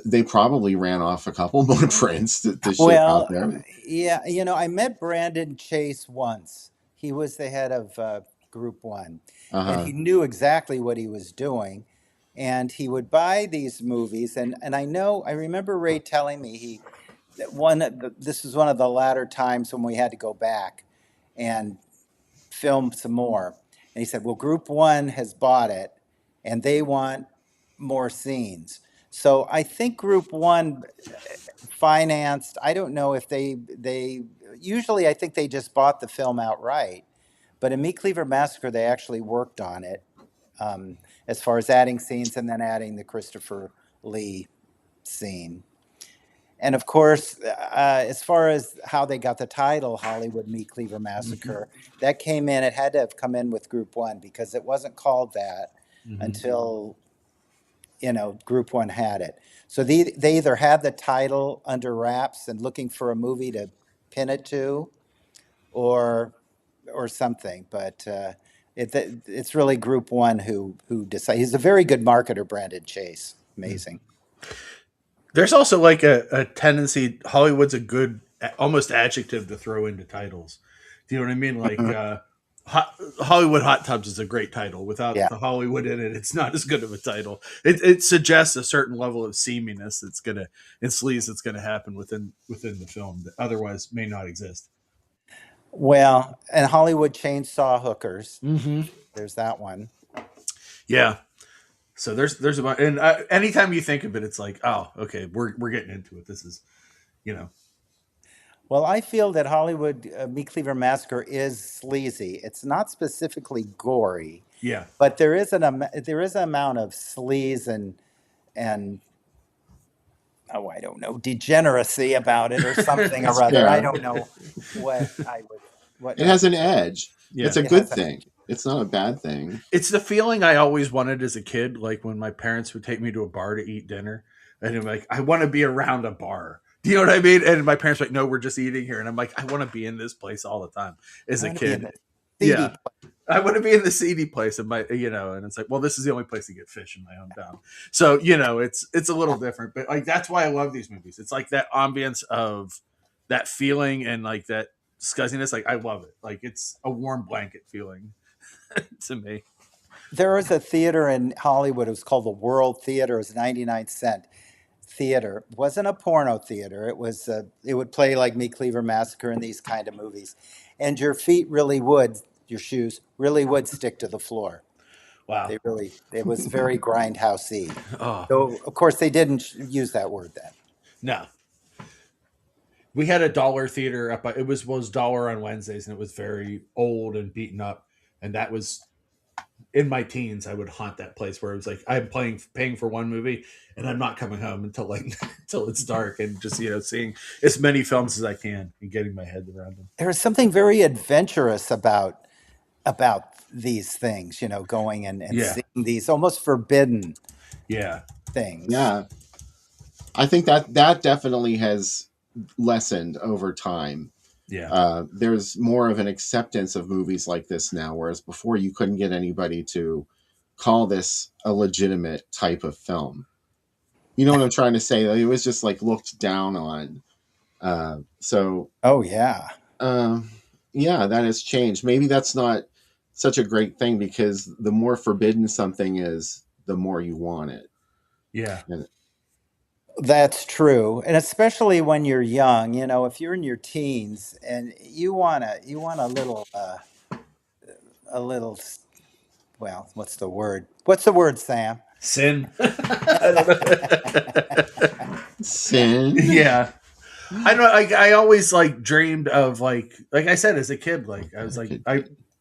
they probably ran off a couple more prints to ship out Well, there. yeah, I met Brandon Chase once. He was the head of Group One, and Uh-huh. he knew exactly what he was doing. And he would buy these movies, and I remember Ray telling me this was one of the latter times when we had to go back and film some more. And he said, "Well, Group One has bought it, and they want more scenes." So I think Group One financed. I don't know if they usually I think they just bought the film outright, but in Meat Cleaver Massacre they actually worked on it as far as adding scenes and then adding the Christopher Lee scene. And of course, as far as how they got the title Hollywood Meat Cleaver Massacre, that came in. It had to have come in with Group One because it wasn't called that Mm-hmm. until Group One had it. So they either had the title under wraps and looking for a movie to pin it to, or something. But it's really Group One who decided. He's a very good marketer, Brandon Chase. Amazing. There's also like a tendency. Hollywood's a good almost adjective to throw into titles. Do you know what I mean? Like Hollywood Hot Tubs is a great title. Without Yeah. the Hollywood in it, it's not as good of a title. It suggests a certain level of seaminess and sleaze that's gonna happen within the film that otherwise may not exist. Well, and Hollywood Chainsaw Hookers. Mm-hmm. There's that one. Yeah. So there's about and anytime you think of it, it's like, oh, okay, we're getting into it. This is, you know. Well, I feel that Hollywood Meat Cleaver Massacre is sleazy. It's not specifically gory, Yeah. but there is an amount of sleaze and oh, I don't know, degeneracy about it or something or other. Yeah. I don't know what It has an edge. Yeah. It's a It good has an thing. It's not a bad thing. It's the feeling I always wanted as a kid, like when my parents would take me to a bar to eat dinner, And I'm like, I want to be around a bar. Do you know what I mean? And my parents were like, no, we're just eating here. And I'm like, I want to be in this place all the time as I a want to be in kid. the Yeah. seedy. I want to be in the seedy place and and it's like, well, this is the only place to get fish in my hometown. So, it's a little different, but like, that's why I love these movies. It's like that ambience of that feeling and like that scuzziness. Like, I love it. Like, it's a warm blanket feeling to me. There was a theater in Hollywood. It was called the World Theater. It was 99-cent theater. It wasn't a porno theater. It was. It would play like Meat Cleaver Massacre and these kind of movies, and your feet really would, your shoes really would stick to the floor. Wow. They really. It was very grindhousey. Oh, So of course they didn't use that word then. no. We had a dollar theater up. It was dollar on Wednesdays, and it was very old and beaten up. And that was in my teens. I would haunt that place where it was like I'm paying for one movie, and I'm not coming home until like until it's dark, and just seeing as many films as I can and getting my head around them. There was something very adventurous about these things. Going and Yeah, seeing these almost forbidden yeah, things. Yeah, I think that definitely has lessened over time. yeah, There's more of an acceptance of movies like this now, whereas before you couldn't get anybody to call this a legitimate type of film. You know what I'm trying to say? It was just like looked down on. So Oh yeah. yeah, that has changed. Maybe that's not such a great thing because the more forbidden something is, the more you want it. yeah. And That's true. And especially when you're young, if you're in your teens and you want a little well, what's the word? What's the word, Sam? Sin. I don't know. sin. Yeah. I don't. I always like dreamed of like I said as a kid. Like I was like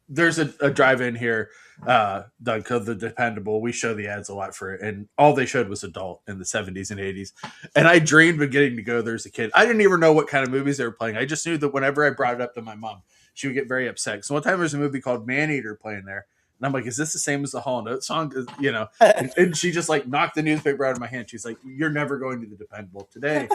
there's a drive-in here, Doug, called the Dependable. We show the ads a lot for it, and all they showed was adult in the 70s and 80s. And I dreamed of getting to go there as a kid. I didn't even know what kind of movies they were playing. I just knew that whenever I brought it up to my mom, she would get very upset. So one time there was a movie called Maneater playing there. And I'm like, is this the same as the Hall and Oates song? And she just like knocked the newspaper out of my hand. She's like, you're never going to the Dependable today.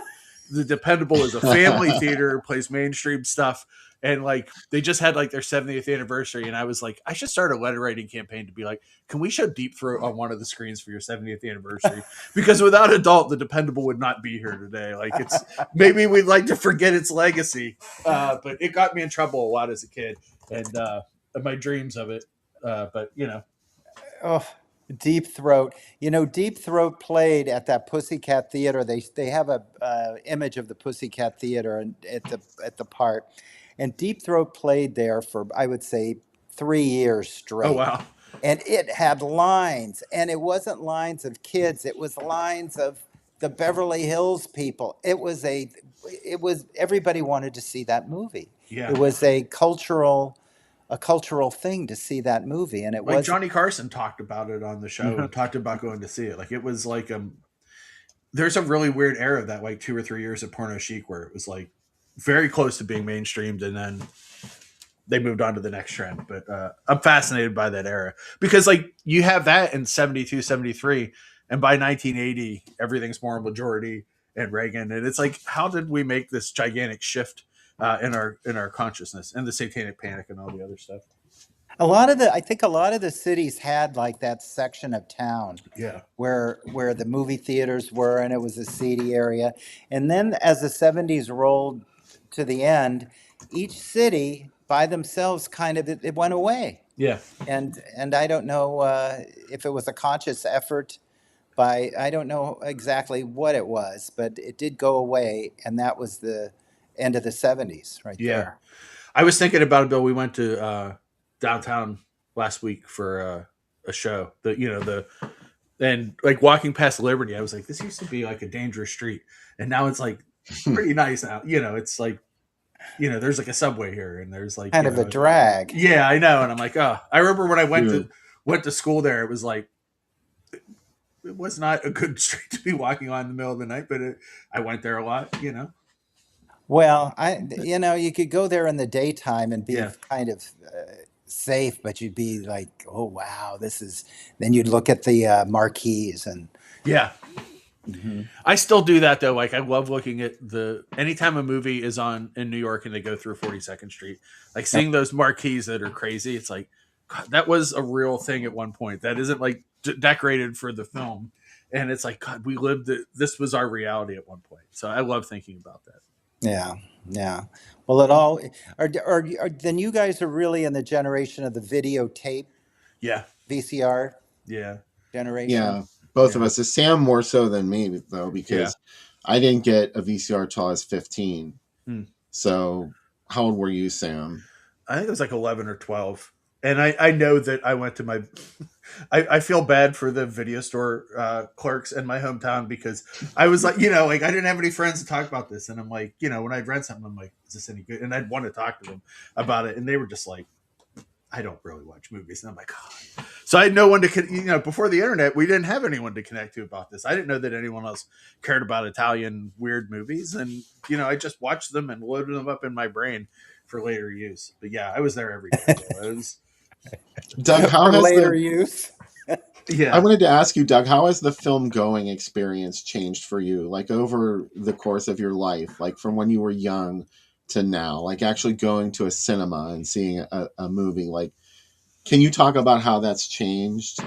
The Dependable is a family theater, plays mainstream stuff, and like they just had like their 70th anniversary, and I was like, I should start a letter writing campaign to be like, can we show Deep Throat on one of the screens for your 70th anniversary? Because without Adult, the Dependable would not be here today. Like it's maybe we'd like to forget its legacy, but it got me in trouble a lot as a kid, and my dreams of it. But Oh, Deep Throat. Deep Throat played at that Pussycat Theater. They have a image of the Pussycat Theater at the part, and Deep Throat played there for I would say 3 years oh straight. wow, And it had lines, and it wasn't lines of kids. It was lines of the Beverly Hills people. It was everybody wanted to see that movie. yeah. It was a cultural thing to see that movie, and it Like was. Johnny Carson talked about it on the show and talked about going to see it. Like it was like there's a really weird era of that like 2 or 3 years of porno chic where it was like very close to being mainstreamed and then they moved on to the next trend. But I'm fascinated by that era because like you have that in 72, 73, and by 1980 everything's more majority and Reagan, and it's like how did we make this gigantic shift in our consciousness and the satanic panic and all the other stuff. I think a lot of the cities had like that section of town Yeah. where the movie theaters were, and it was a seedy area. And then as the '70s rolled to the end, each city by themselves kind of it went away. Yeah. And I don't know if it was a conscious effort I don't know exactly what it was, but it did go away, and that was the end of the '70s right Yeah. there. I was thinking about it, Bill. We went to downtown last week for a show. And like walking past Liberty, I was like, this used to be like a dangerous street, and now it's like pretty nice now. It's like there's like a subway here, and there's like Kind of a drag. yeah, I know. And I'm like, oh, I remember when I went Yeah. to school there. It was like it was not a good street to be walking on in the middle of the night, but I went there a lot. Well, you could go there in the daytime and be Yeah. kind of safe, but you'd be like, oh wow, this is. Then you'd look at the marquees and Yeah. Hmm. I still do that though. Like I love looking at anytime a movie is on in New York and they go through 42nd Street, like Yep. seeing those marquees that are crazy. It's like, God, that was a real thing at one point. That isn't like decorated for the film. And it's like, God, we lived it. This was our reality at one point. So I love thinking about that. Yeah, yeah. Well, it all then you guys are really in the generation of the videotape Yeah. VCR Yeah. generation. Yeah, both of Yeah. us. Sam more so than me though, Yeah. because I didn't get a VCR till I was 15. Hmm. So how old were you, Sam? I think it was like 11 or 12. And I know that I went to my, I feel bad for the video store clerks in my hometown because I was like, like I didn't have any friends to talk about this. And I'm like, when I'd rent something, I'm like, is this any good? And I'd want to talk to them about it. And they were just like, I don't really watch movies. And I'm like, God. So I had no one to, before the internet, we didn't have anyone to connect to about this. I didn't know that anyone else cared about Italian weird movies. And, I just watched them and loaded them up in my brain for later use. But yeah, I was there every day. So it was, Doug, how For has later the use. I yeah. wanted to ask you, Doug, how has the film going experience changed for you, like over the course of your life, like from when you were young to now, like actually going to a cinema and seeing a movie? Like, can you talk about how that's changed?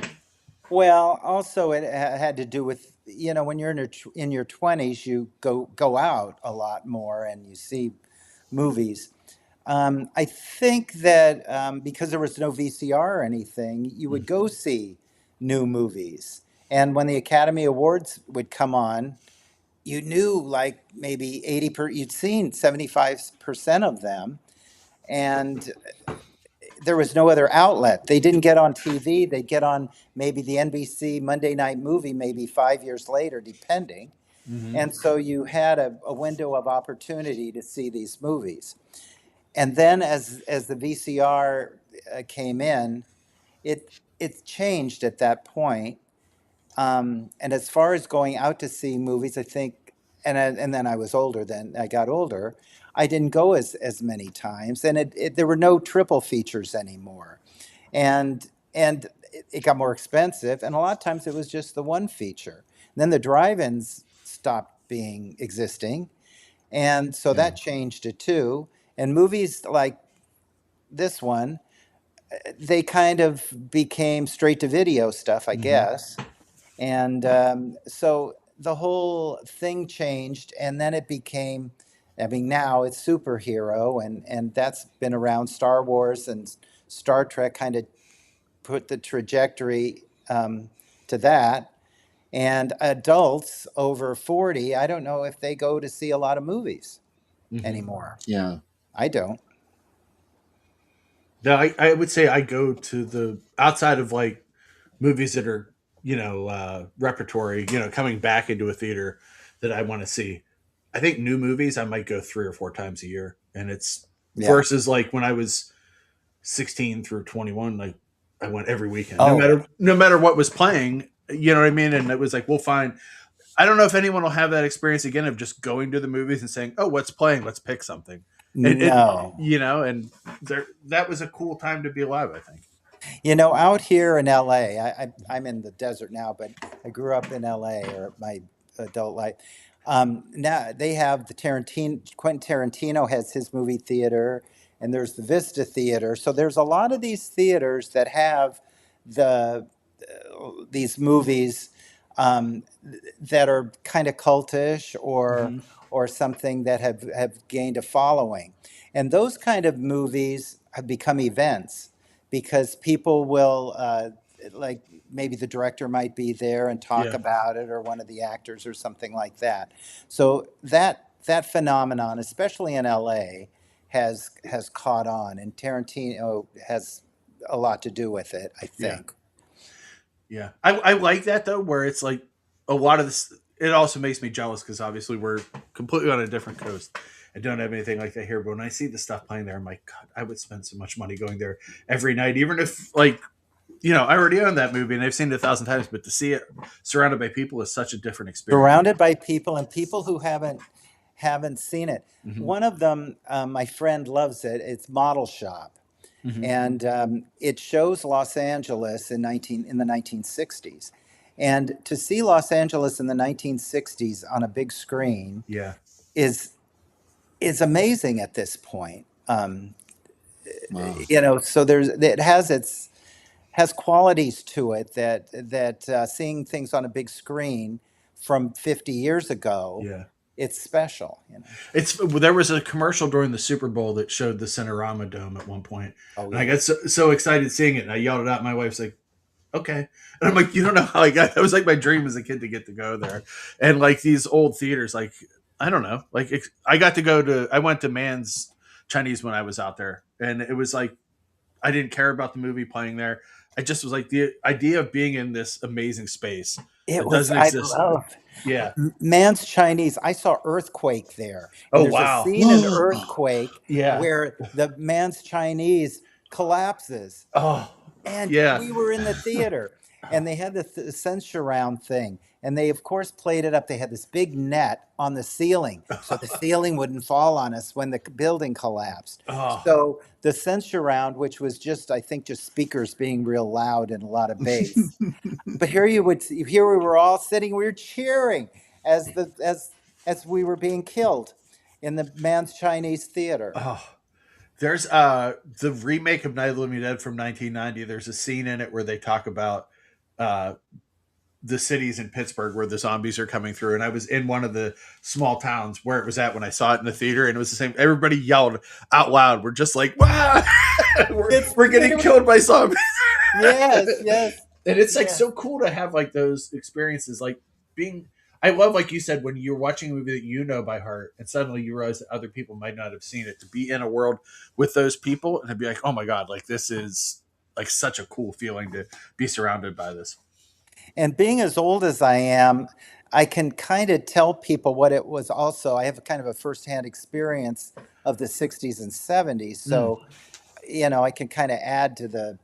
Well, also it had to do with when you're in your 20s, you go out a lot more and you see movies. I think that because there was no VCR or anything, you would go see new movies. And when the Academy Awards would come on, you knew like maybe you'd seen 75% of them. And there was no other outlet. They didn't get on TV. They'd get on maybe the NBC Monday Night Movie, maybe 5 years later, depending. Mm-hmm. And so you had a window of opportunity to see these movies. And then as the VCR came in, it changed at that point. And as far as going out to see movies, I think, and then I was older. Then I got older. I didn't go as many times, and there were no triple features anymore, and it got more expensive. And a lot of times it was just the one feature. And then the drive-ins stopped being existing, and so Yeah. that changed it too. And movies like this one, they kind of became straight to video stuff, I Mm-hmm. guess. And so the whole thing changed, and then it became, I mean, now it's superhero, and that's been around. Star Wars and Star Trek kind of put the trajectory to that. And adults over 40, I don't know if they go to see a lot of movies Mm-hmm. anymore. Yeah. I don't. No, I would say I go to the outside of like movies that are, repertory, coming back into a theater that I want to see. I think new movies I might go 3 or 4 times a year. And it's Yeah. versus like when I was 16 through 21, like I went every weekend, Oh, no matter what was playing, you know what I mean? And it was like, we'll find, I don't know if anyone will have that experience again of just going to the movies and saying, "Oh, what's playing? Let's pick something." And no. and that was a cool time to be alive. I think. Out here in LA, I'm in the desert now, but I grew up in LA or my adult life. Now they have the Quentin Tarantino has his movie theater, and there's the Vista Theater. So there's a lot of these theaters that have the these movies that are kind of cultish Mm-hmm. or something that have gained a following. And those kind of movies have become events because people will like maybe the director might be there and talk Yeah. about it or one of the actors or something like that. So that phenomenon, especially in LA, has caught on, and Tarantino has a lot to do with it, I Yeah. think. Yeah. I like that though, where it's like a lot of this. It also makes me jealous because obviously we're completely on a different coast. I don't have anything like that here, but when I see the stuff playing there, I'm like, God, I would spend so much money going there every night, even if like I already own that movie and I've seen it 1,000 times, but to see it surrounded by people is such a different experience. Surrounded by people and people who haven't seen it. Mm-hmm. One of them, my friend loves it. It's Model Shop, Mm-hmm. and it shows Los Angeles in the 1960s, And to see Los Angeles in the 1960s on a big screen Yeah. is amazing at this point. Wow. So it has qualities to it that seeing things on a big screen from 50 years ago, Yeah. it's special. There was a commercial during the Super Bowl that showed the Cinerama Dome at one point, Oh, and I yeah. got so excited seeing it, and I yelled it out. My wife's like, "Okay," and I'm like, "You don't know how I got." That was like my dream as a kid to get to go there, and like these old theaters, like I don't know, like I got to go to. I went to Man's Chinese when I was out there, and it was like I didn't care about the movie playing there. I just was like the idea of being in this amazing space It that was, doesn't I exist. love Yeah. Man's Chinese. I saw Earthquake there. And Oh there's a wow. scene in Earthquake Yeah. where the Man's Chinese collapses. Oh And yeah. we were in the theater, and they had the censure round thing. And they, of course, played it up. They had this big net on the ceiling, so the ceiling wouldn't fall on us when the building collapsed. Oh. So the censure round, which was just, I think, just speakers being real loud and a lot of bass. But here we were all sitting, we were cheering as we were being killed in the Man's Chinese Theater. Oh. There's the remake of Night of the Living Dead from 1990. There's a scene in it where they talk about uh the cities in Pittsburgh where the zombies are coming through, and I was in one of the small towns where it was at when I saw it in the theater, and it was the same. Everybody yelled out loud. We're just like, "Wow, we're getting killed by zombies!" Yes, yes. And it's like Yeah. so cool to have like those experiences, like being. I love, like you said, when you're watching a movie that you know by heart, and suddenly you realize that other people might not have seen it. To be in a world with those people, and to be like, "Oh my god, like this is like such a cool feeling to be surrounded by this." And being as old as I am, I can kind of tell people what it was also. I have a kind of a firsthand experience of the 60s and 70s. So, I can kind of add to the,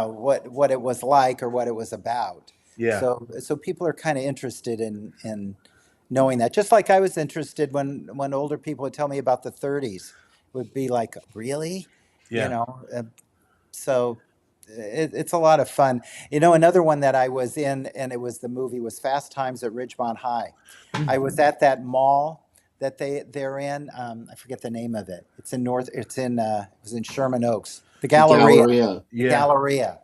what it was like or what it was about. Yeah. So people are kind of interested in knowing that. Just like I was interested when older people would tell me about the 30s, would be like, really? Yeah. So it's a lot of fun. Another one that I was in, and the movie was Fast Times at Ridgemont High. I was at that mall that they're in. I forget the name of it. It's in it was in Sherman Oaks. The Galleria. Galleria. The Galleria.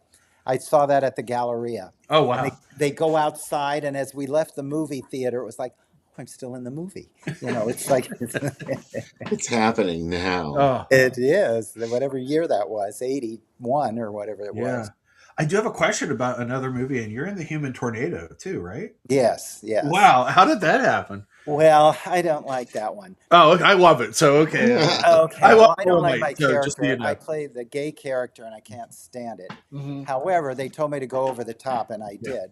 I saw that at the Galleria. Oh wow. And they go outside, and as we left the movie theater, it was like, I'm still in the movie. It's like It's happening now. Oh. it is. Whatever year that was, 81 or whatever it was. I do have a question about another movie, and you're in The Human Tornado too, right? Yes, yes. Wow, how did that happen? Well, I don't like that one. Oh, I love it. So okay. Okay, I love I don't like my so just so you character. know. I play the gay character, and I can't stand it. Mhm. However, they told me to go over the top, and I did.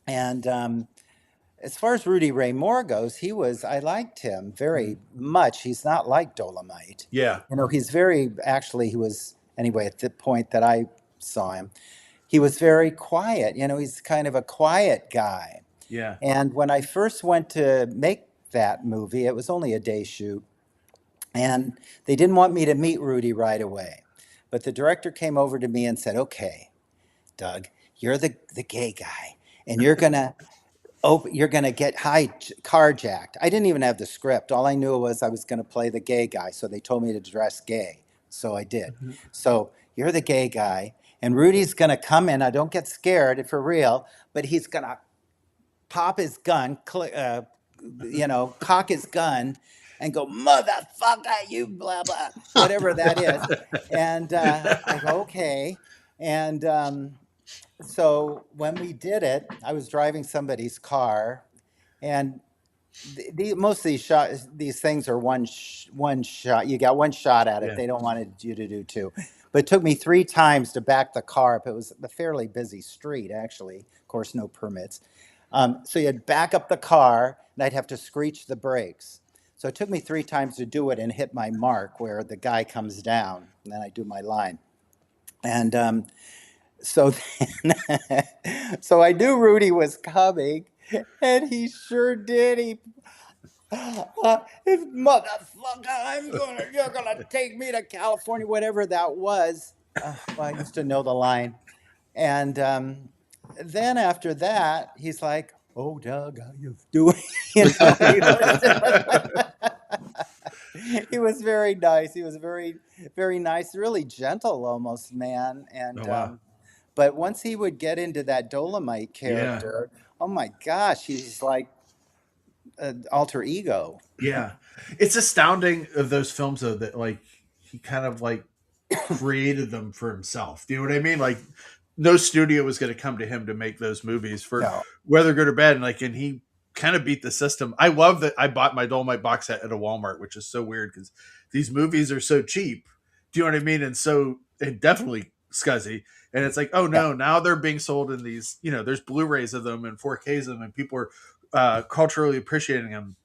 And as far as Rudy Ray Moore goes, I liked him very much. He's not like Dolomite. Yeah. He was, anyway, at the point that I saw him, he was very quiet. He's kind of a quiet guy. Yeah. And when I first went to make that movie, it was only a day shoot, and they didn't want me to meet Rudy right away. But the director came over to me and said, okay, Doug, you're the gay guy, and you're gonna get carjacked. I didn't even have the script. All I knew was I was gonna play the gay guy, so they told me to dress gay. So I did. So you're the gay guy, and Rudy's gonna come in. I don't get scared for real, but he's gonna pop his gun, cock his gun, and go, motherfucker, you blah, blah, whatever that is. And I go, okay. And so when we did it, I was driving somebody's car, and most of these things are one shot. You got one shot at it. Yeah. They don't want you to do two. But it took me 3 times to back the car up. It was a fairly busy street, actually. Of course, no permits. So you'd back up the car, and I'd have to screech the brakes. So it took me 3 times to do it and hit my mark where the guy comes down, and then I do my line. And so so I knew Rudy was coming, and he sure did. Motherfucker, you're gonna take me to California, whatever that was. Well, I used to know the line. And then after that, he's like, "Oh, Doug, how you doing?" You know, he was very nice. He was very, very nice, really gentle, almost man. Oh And wow. but once he would get into that Dolomite Yeah. character, oh my gosh, he's like an alter ego. Yeah. It's astounding of those films though that like he kind of like created them for himself. Do you know what I mean? Like no studio was going to come to him to make those movies for No, whether good or bad. And he kind of beat the system. I love that I bought my Dolomite box set at a Walmart, which is so weird because these movies are so cheap. Do you know what I mean? And definitely scuzzy. And it's like, oh yeah. no, now they're being sold in these, there's Blu-rays of them and 4Ks of them and people are culturally appreciating them.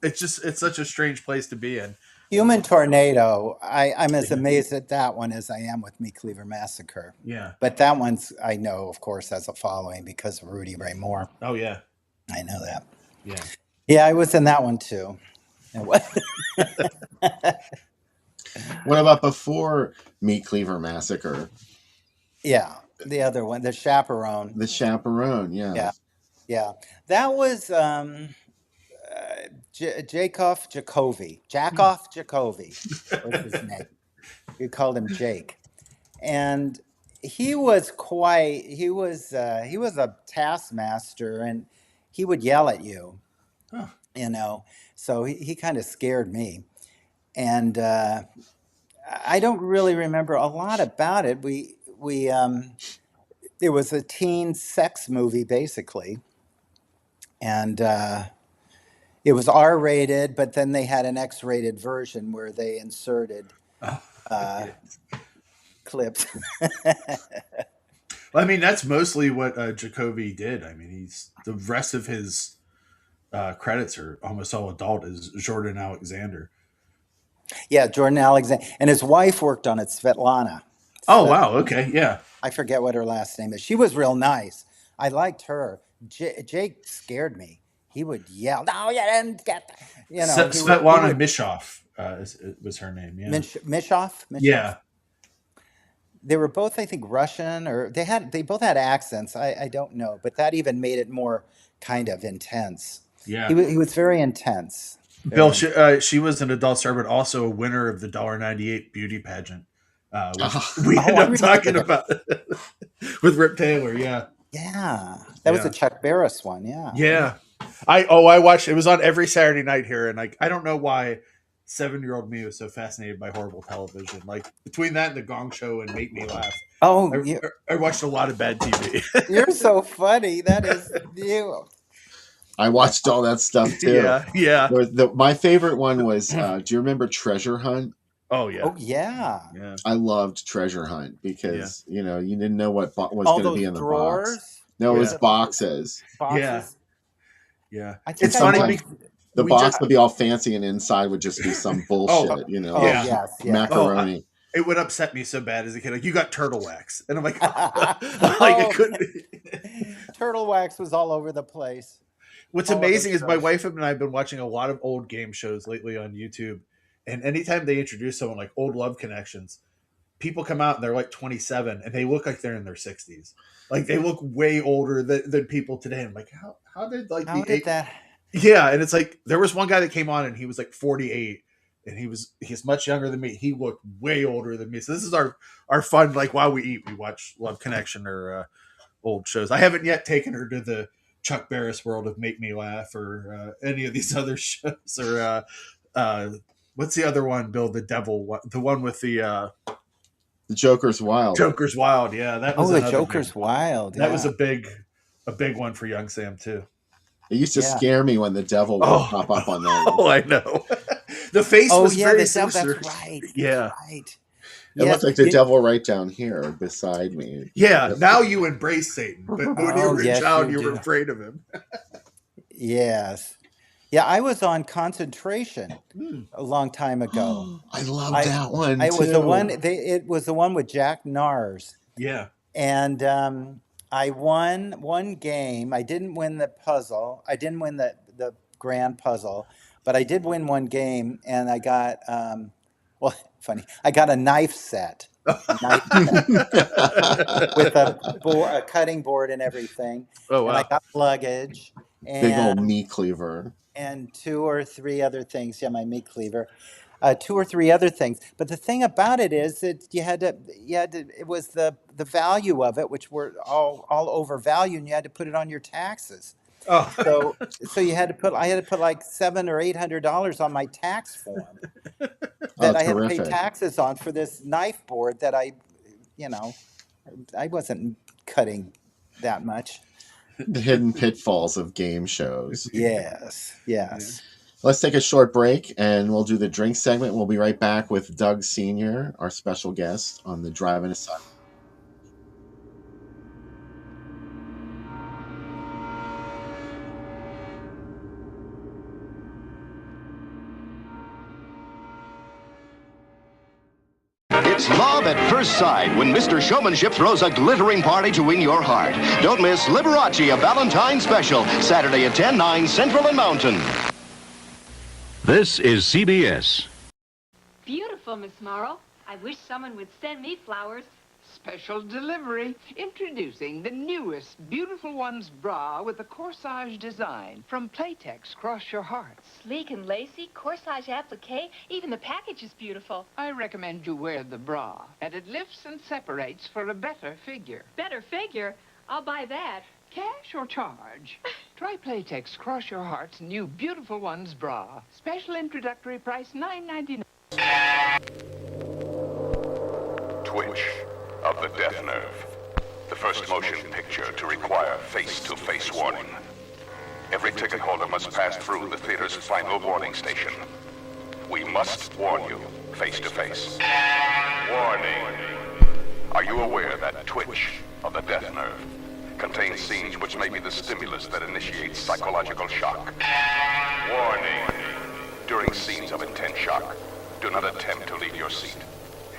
It's such a strange place to be in. Human Tornado. I'm as amazed at that one as I am with Meat Cleaver Massacre. Yeah. But that one's, I know, of course, has a following because of Rudy Ray Moore. Oh yeah. I know that. Yeah. Yeah, I was in that one too. And what? What about before Meat Cleaver Massacre? Yeah, the other one, The Chaperone. The Chaperone, yeah. Yeah, yeah. That was Jacob Jacoby. Jackoff Jacoby was his name. We called him Jake, and he was a taskmaster, and he would yell at you, Huh. you know. So he kind of scared me, and I don't really remember a lot about it. We it was a teen sex movie basically, and it was R-rated, but then they had an X-rated version where they inserted Oh, uh, yeah. clips. Well, I mean, that's mostly what Jacoby did. I mean, he's the rest of his credits are almost all adult is Jordan Alexander. Yeah, Jordan Alexander, and his wife worked on it, Svetlana. Oh wow, okay, yeah. I forget what her last name is. She was real nice. I liked her. Jake scared me. He would yell, "No, you didn't get that." You know, Svetlana Mishoff was her name. Yeah, Mishoff. yeah, They were both, I think, Russian, or they both had accents. I don't know, but that even made it more kind of intense. yeah. He was very intense. Bill, Very. she was an adult star, but also a winner of the $1.98 beauty pageant, which Oh, we Oh, end I up remember talking that. about with Rip Taylor. Yeah, Yeah, that was yeah, a Chuck Barris one. Yeah. yeah. I watched it was on every Saturday night here, and like I don't know why 7-year-old me was so fascinated by horrible television. Like between that and the Gong Show and Make Me Laugh, Oh, I, I watched a lot of bad TV. you're so funny. That is you. I watched all that stuff too. Yeah, yeah. My favorite one was, do you remember Treasure Hunt? Oh yeah, Oh yeah. yeah, I loved Treasure Hunt yeah, because, you didn't know what was All going to be those in the box. drawers No, it yeah, was boxes. yeah, boxes. yeah. I think It's I funny Sometimes watched. the we box just would be all fancy and inside would just be some oh bullshit, Oh yeah. yes, yes. macaroni. It would upset me so bad as a kid. Like you got turtle wax, and I'm like, like I Oh, couldn't. turtle wax was all over the place. What's All over amazing is my shows. wife and I have been watching a lot of old game shows lately on YouTube, and anytime they introduce someone like Old Love Connections, people come out and they're like 27 and they look like they're in their 60s. Like they look way older than people today. I'm like, how did like How the did eight? that? Yeah, and it's like there was one guy that came on and he was like 48 and he's much younger than me. He looked way older than me. So this is our fun, like while we eat, we watch Love Connection or old shows. I haven't yet taken her to the Chuck Barris world of Make Me Laugh or any of these other shows or what's the other one, Bill? The Devil one, the one with the The Joker's Wild. Joker's Wild. Yeah, that was Oh, the another Joker's Wild. that was Yeah. a big one for young Sam too. It used to Yeah. scare me when the devil would Oh, pop up on there. oh, I know. The face Oh was yeah, very that's sinister. right. Yeah, That's right. It Yes. looked like the devil right down here beside me. yeah. Now you embrace Satan, but when you Oh were a yes, child, you you were do. afraid of him. Yes. Yeah, I was on concentration Hmm. a long time ago. I love I that one I was the one. too. It was the one with Jack Nars, Yeah. and I won one game. I didn't win the puzzle. I didn't win the grand puzzle, but I did win one game, and I got well, funny. I got a knife set. knife with a cutting board and everything. Oh, And I wow. got luggage Big old and meat cleaver. 2 or 3 other things. Yeah, my meat cleaver. 2 or 3 other things. But the thing about it is that you had to. It was the value of it, which were all overvalued, and you had to put it on your taxes. Oh, So you had to put. I had to put like $700 or $800 on my tax form Oh, that I had to pay terrific. taxes on for this knife board that I wasn't cutting that much. The hidden pitfalls of game shows. Yes. Let's take a short break and we'll do the drink segment. We'll be right back with Doug Sr., our special guest on the Drive-In Asylum. It's love at first sight when Mr. Showmanship throws a glittering party to win your heart. Don't miss Liberace, a Valentine special, Saturday at 10, 9 Central and Mountain. This is CBS. Beautiful, Miss Morrow. I wish someone would send me flowers. Special delivery. Introducing the newest Beautiful Ones bra with a corsage design from Playtex Cross Your Hearts. Sleek and lacy, corsage applique, even the package is beautiful. I recommend you wear the bra, and it lifts and separates for a better figure. Better figure? I'll buy that. Cash or charge? Try Playtex Cross Your Heart's new Beautiful Ones bra. Special introductory price $9.99. Twitch of the Death Nerve. The first motion picture to require face-to-face warning. Every ticket holder must pass through the theater's final warning station. We must warn you face-to-face. Warning. Are you aware that Twitch of the Death Nerve contains scenes which may be the stimulus that initiates psychological shock? Warning. During scenes of intense shock, do not attempt to leave your seat.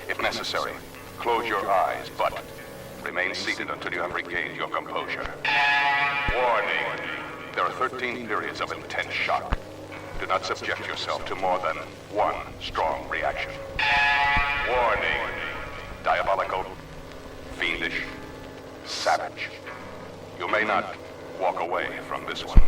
If necessary, close your eyes, but remain seated until you have regained your composure. Warning. There are 13 periods of intense shock. Do not subject yourself to more than one strong reaction. Warning. Diabolical, fiendish, savage. You may not walk away from this one.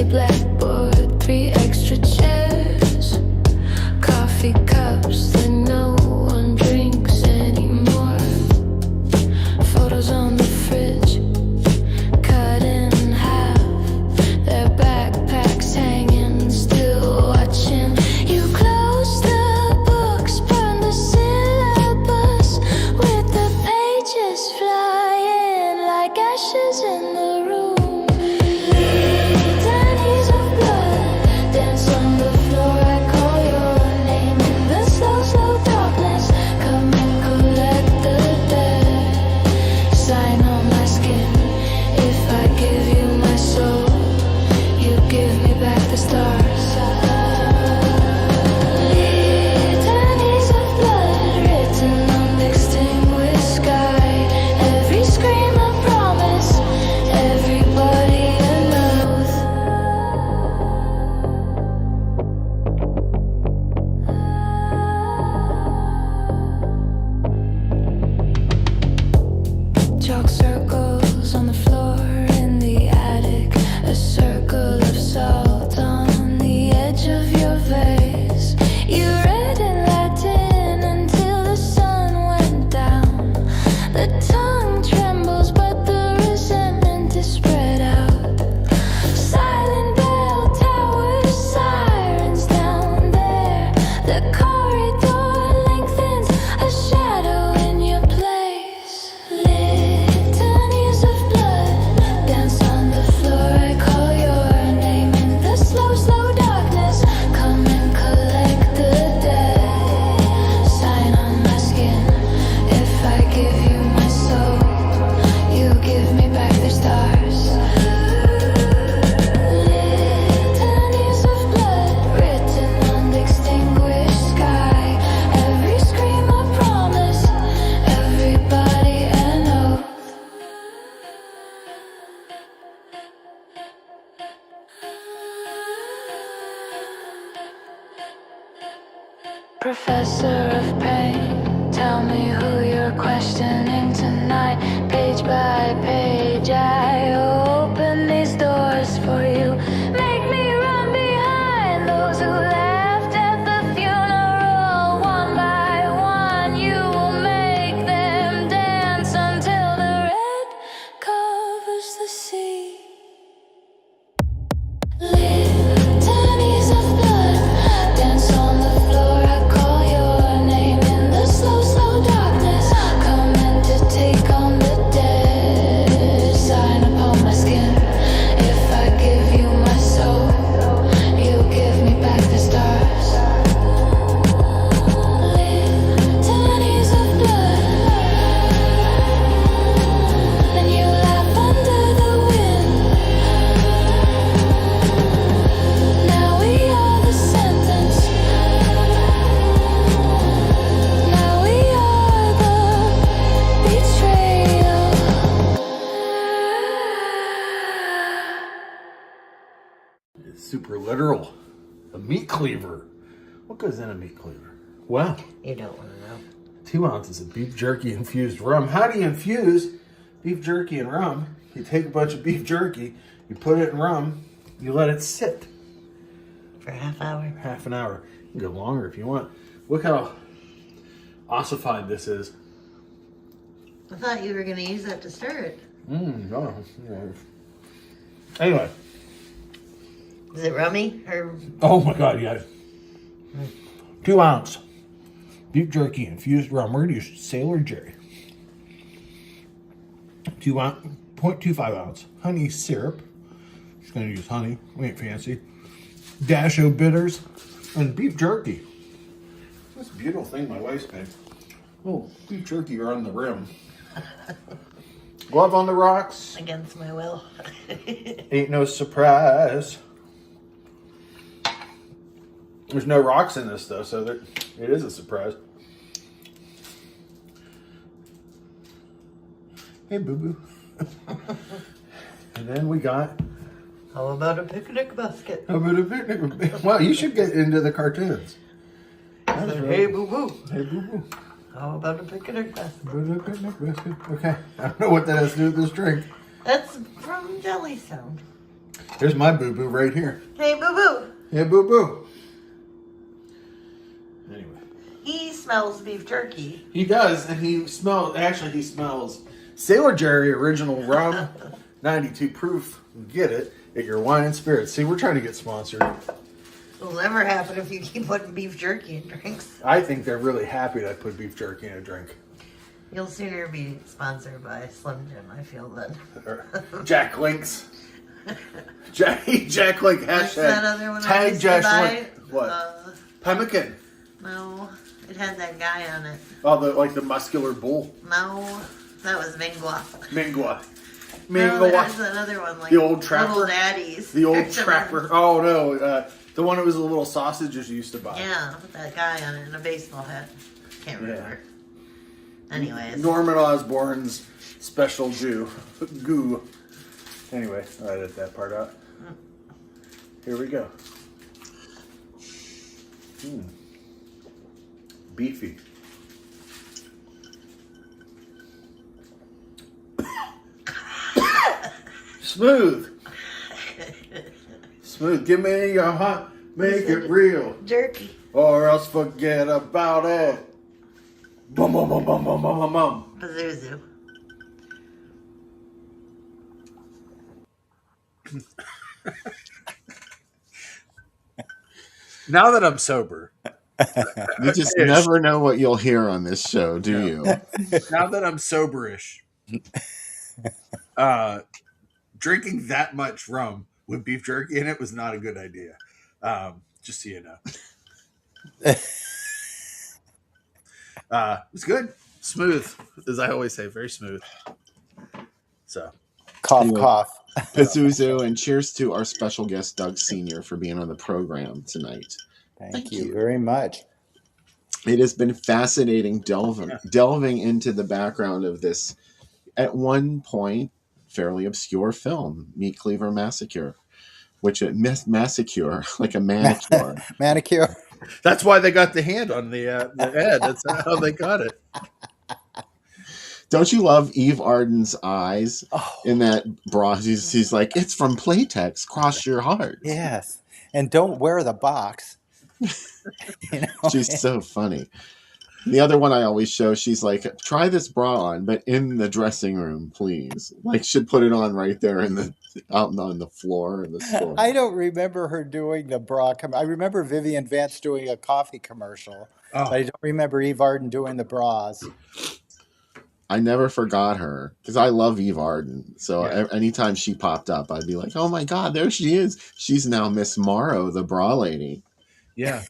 Blackboard, 3 extra chairs, coffee cups that no one drinks anymore, photos on the fridge, cut in half, their backpacks hanging, still watching you close the books, burn the syllabus, with the pages flying like ashes in the room. Dance on the floor, I call your name in professor of pain. Tell me who you're questioning tonight. Page by page, I open these doors for you. Make me run behind those who laughed at the funeral. One by one, you will make them dance until the red covers the sea. Litanies of blood dance on the floor. I call your name in the slow, slow darkness. Come in to take on the dead. Sign upon my skin. If I give you my soul, you give me back the stars. Litanies of blood, and you laugh under the wind. Now we are the sentence. Now we are the betrayal. It's super literal. A meat cleaver. What goes in a meat cleaver? Wow. You don't want to know. 2 ounces of beef jerky infused rum. How do you infuse beef jerky and rum? You take a bunch of beef jerky, you put it in rum, you let it sit. For a half hour. Half an hour. You can go longer if you want. Look how ossified this is. I thought you were going to use that to stir it. No. Anyway. Is it rummy or? Oh my God, yeah. 2 ounce beef jerky infused rum. We're going to use Sailor Jerry. 0.25 ounce honey syrup. Just going to use honey. We ain't fancy. Dash of bitters and beef jerky. This beautiful thing my wife's made. Oh, beef jerky around the rim. Glove on the rocks. Against my will. Ain't no surprise. There's no rocks in this though, so it is a surprise. Hey, boo boo. And then we got. How about a picnic basket? How about a picnic? Well, you should get into the cartoons. Hey, boo boo. Hey, boo boo. How about a picnic basket? Okay. I don't know what that has to do with this drink. That's from Jellystone. Here's my boo boo right here. Hey, boo boo. Hey, boo boo. Anyway. He smells beef jerky. He does, and he smells Sailor Jerry original rum, 92 proof. Get it at your wine and spirits. See, we're trying to get sponsored. It'll never happen if you keep putting beef jerky in drinks. I think they're really happy that I put beef jerky in a drink. You'll sooner be sponsored by Slim Jim, I feel then. Jack Links. Jack Link hashtag. What's that other one? Tag Jack Link. What? Pemmican. No, it had that guy on it. Oh, the muscular bull. No, that was Mingwa. Mingwa. No, there's another one like the old trapper. Little Daddies. The old trapper. Oh no, the one that was the little sausages you used to buy. Yeah, with that guy on it in a baseball hat. Can't remember. Anyways. Norman Osborn's special goo. Anyway, I'll edit that part out. Here we go. Beefy. Smooth. Smooth. Give me your heart. Make it real. Jerky. Or else forget about it. Bum, bum, bum, bum, bum, bum, bum. Pazuzu. Now that I'm sober. You just never know what you'll hear on this show, do you? Now that I'm soberish. Drinking that much rum with beef jerky in it was not a good idea. Just so you know. It's good. Smooth, as I always say, very smooth. So, cough, cough. Pazuzu, and cheers to our special guest, Doug Sr., for being on the program tonight. Thank you very much. It has been fascinating delving into the background of this, at one point, fairly obscure film, Meat Cleaver Massacre, which Massacre, like a manicure. Manicure. That's why they got the hand on the head. That's how they got it. Don't you love Eve Arden's eyes Oh, in that bra? She's like, it's from Playtex. Cross your heart. yes. And don't wear the box. You know? She's so funny. The other one I always show, she's like, try this bra on, but in the dressing room, please. Like, she'd put it on right there out on the floor in the store. I don't remember her doing the bra. I remember Vivian Vance doing a coffee commercial, but I don't remember Eve Arden doing the bras. I never forgot her because I love Eve Arden. So anytime she popped up, I'd be like, oh my God, there she is. She's now Miss Morrow, the bra lady. Yeah.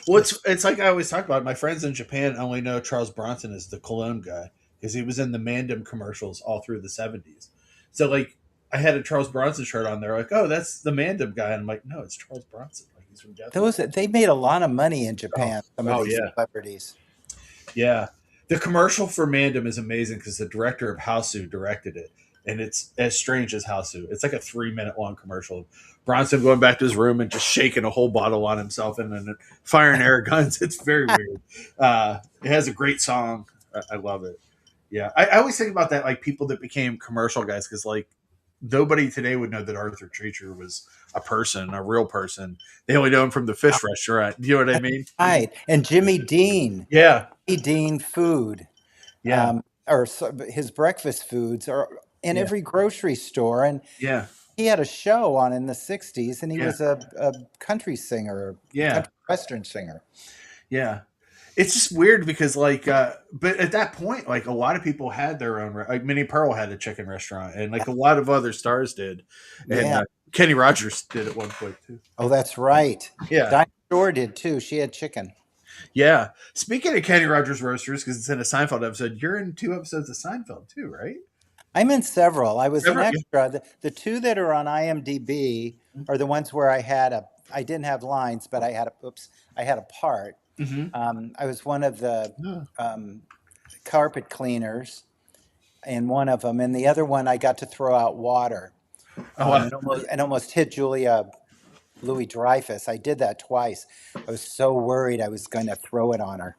Well, it's like I always talk about. My friends in Japan only know Charles Bronson as the cologne guy because he was in the Mandem commercials all through the 70s. So, like, I had a Charles Bronson shirt on there. Like, oh, that's the Mandem guy. And I'm like, no, it's Charles Bronson. Like, he's from Death. They made a lot of money in Japan. Some of these celebrities. Yeah. The commercial for Mandem is amazing because the director of Hausu directed it. And it's as strange as Hausu. It's like a 3-minute long commercial of Bronson going back to his room and just shaking a whole bottle on himself and then firing air guns. It's very weird. It has a great song. I love it. Yeah. I always think about that, like people that became commercial guys, because like nobody today would know that Arthur Treacher was a person, a real person. They only know him from the fish restaurant. You know what I mean? Right. And Jimmy Dean. Yeah. Jimmy Dean food. Yeah. Or his breakfast foods are in every grocery store. And he had a show on in the 60s, and he was a country singer, country western singer. Yeah. It's just weird because, like, but at that point, like, a lot of people had their own, like, Minnie Pearl had a chicken restaurant, and, like, a lot of other stars did. And Kenny Rogers did at one point, too. Oh, that's right. Yeah. Dinah Shore did, too. She had chicken. Yeah. Speaking of Kenny Rogers Roasters, because it's in a Seinfeld episode, you're in 2 episodes of Seinfeld, too, right? I'm in several. I was an extra. The 2 that are on IMDb are the ones where I didn't have lines, but I had a part. Mm-hmm. I was one of the carpet cleaners in one of them, and the other one I got to throw out water and almost hit Julia Louis-Dreyfus. I did that twice. I was so worried I was going to throw it on her.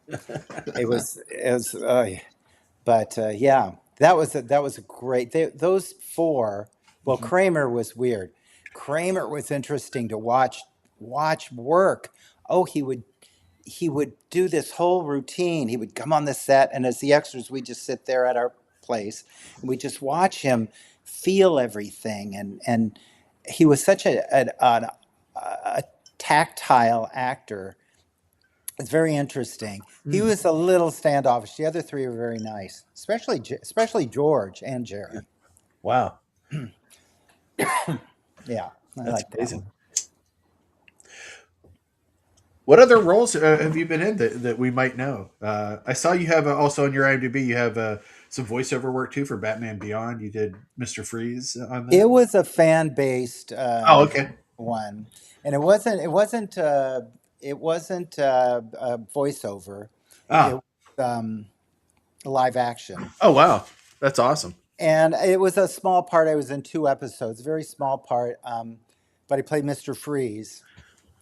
That was a great. Those 4. Well, Kramer was weird. Kramer was interesting to watch work. Oh, he would do this whole routine. He would come on the set, and as the extras, we just sit there at our place, and we just watch him feel everything. And he was such a tactile actor. It's very interesting. He was a little standoffish. The other 3 were very nice, especially George and Jerry. Wow. Yeah, I like that one. What other roles have you been in that we might know? I saw you have also on your IMDb, you have some voiceover work too for Batman Beyond. You did Mr. Freeze on that. It was a fan-based one, and it wasn't a voiceover. It was live action. Oh wow, that's awesome. And it was a small part. I was in 2 episodes, very small part, but I played Mr. Freeze.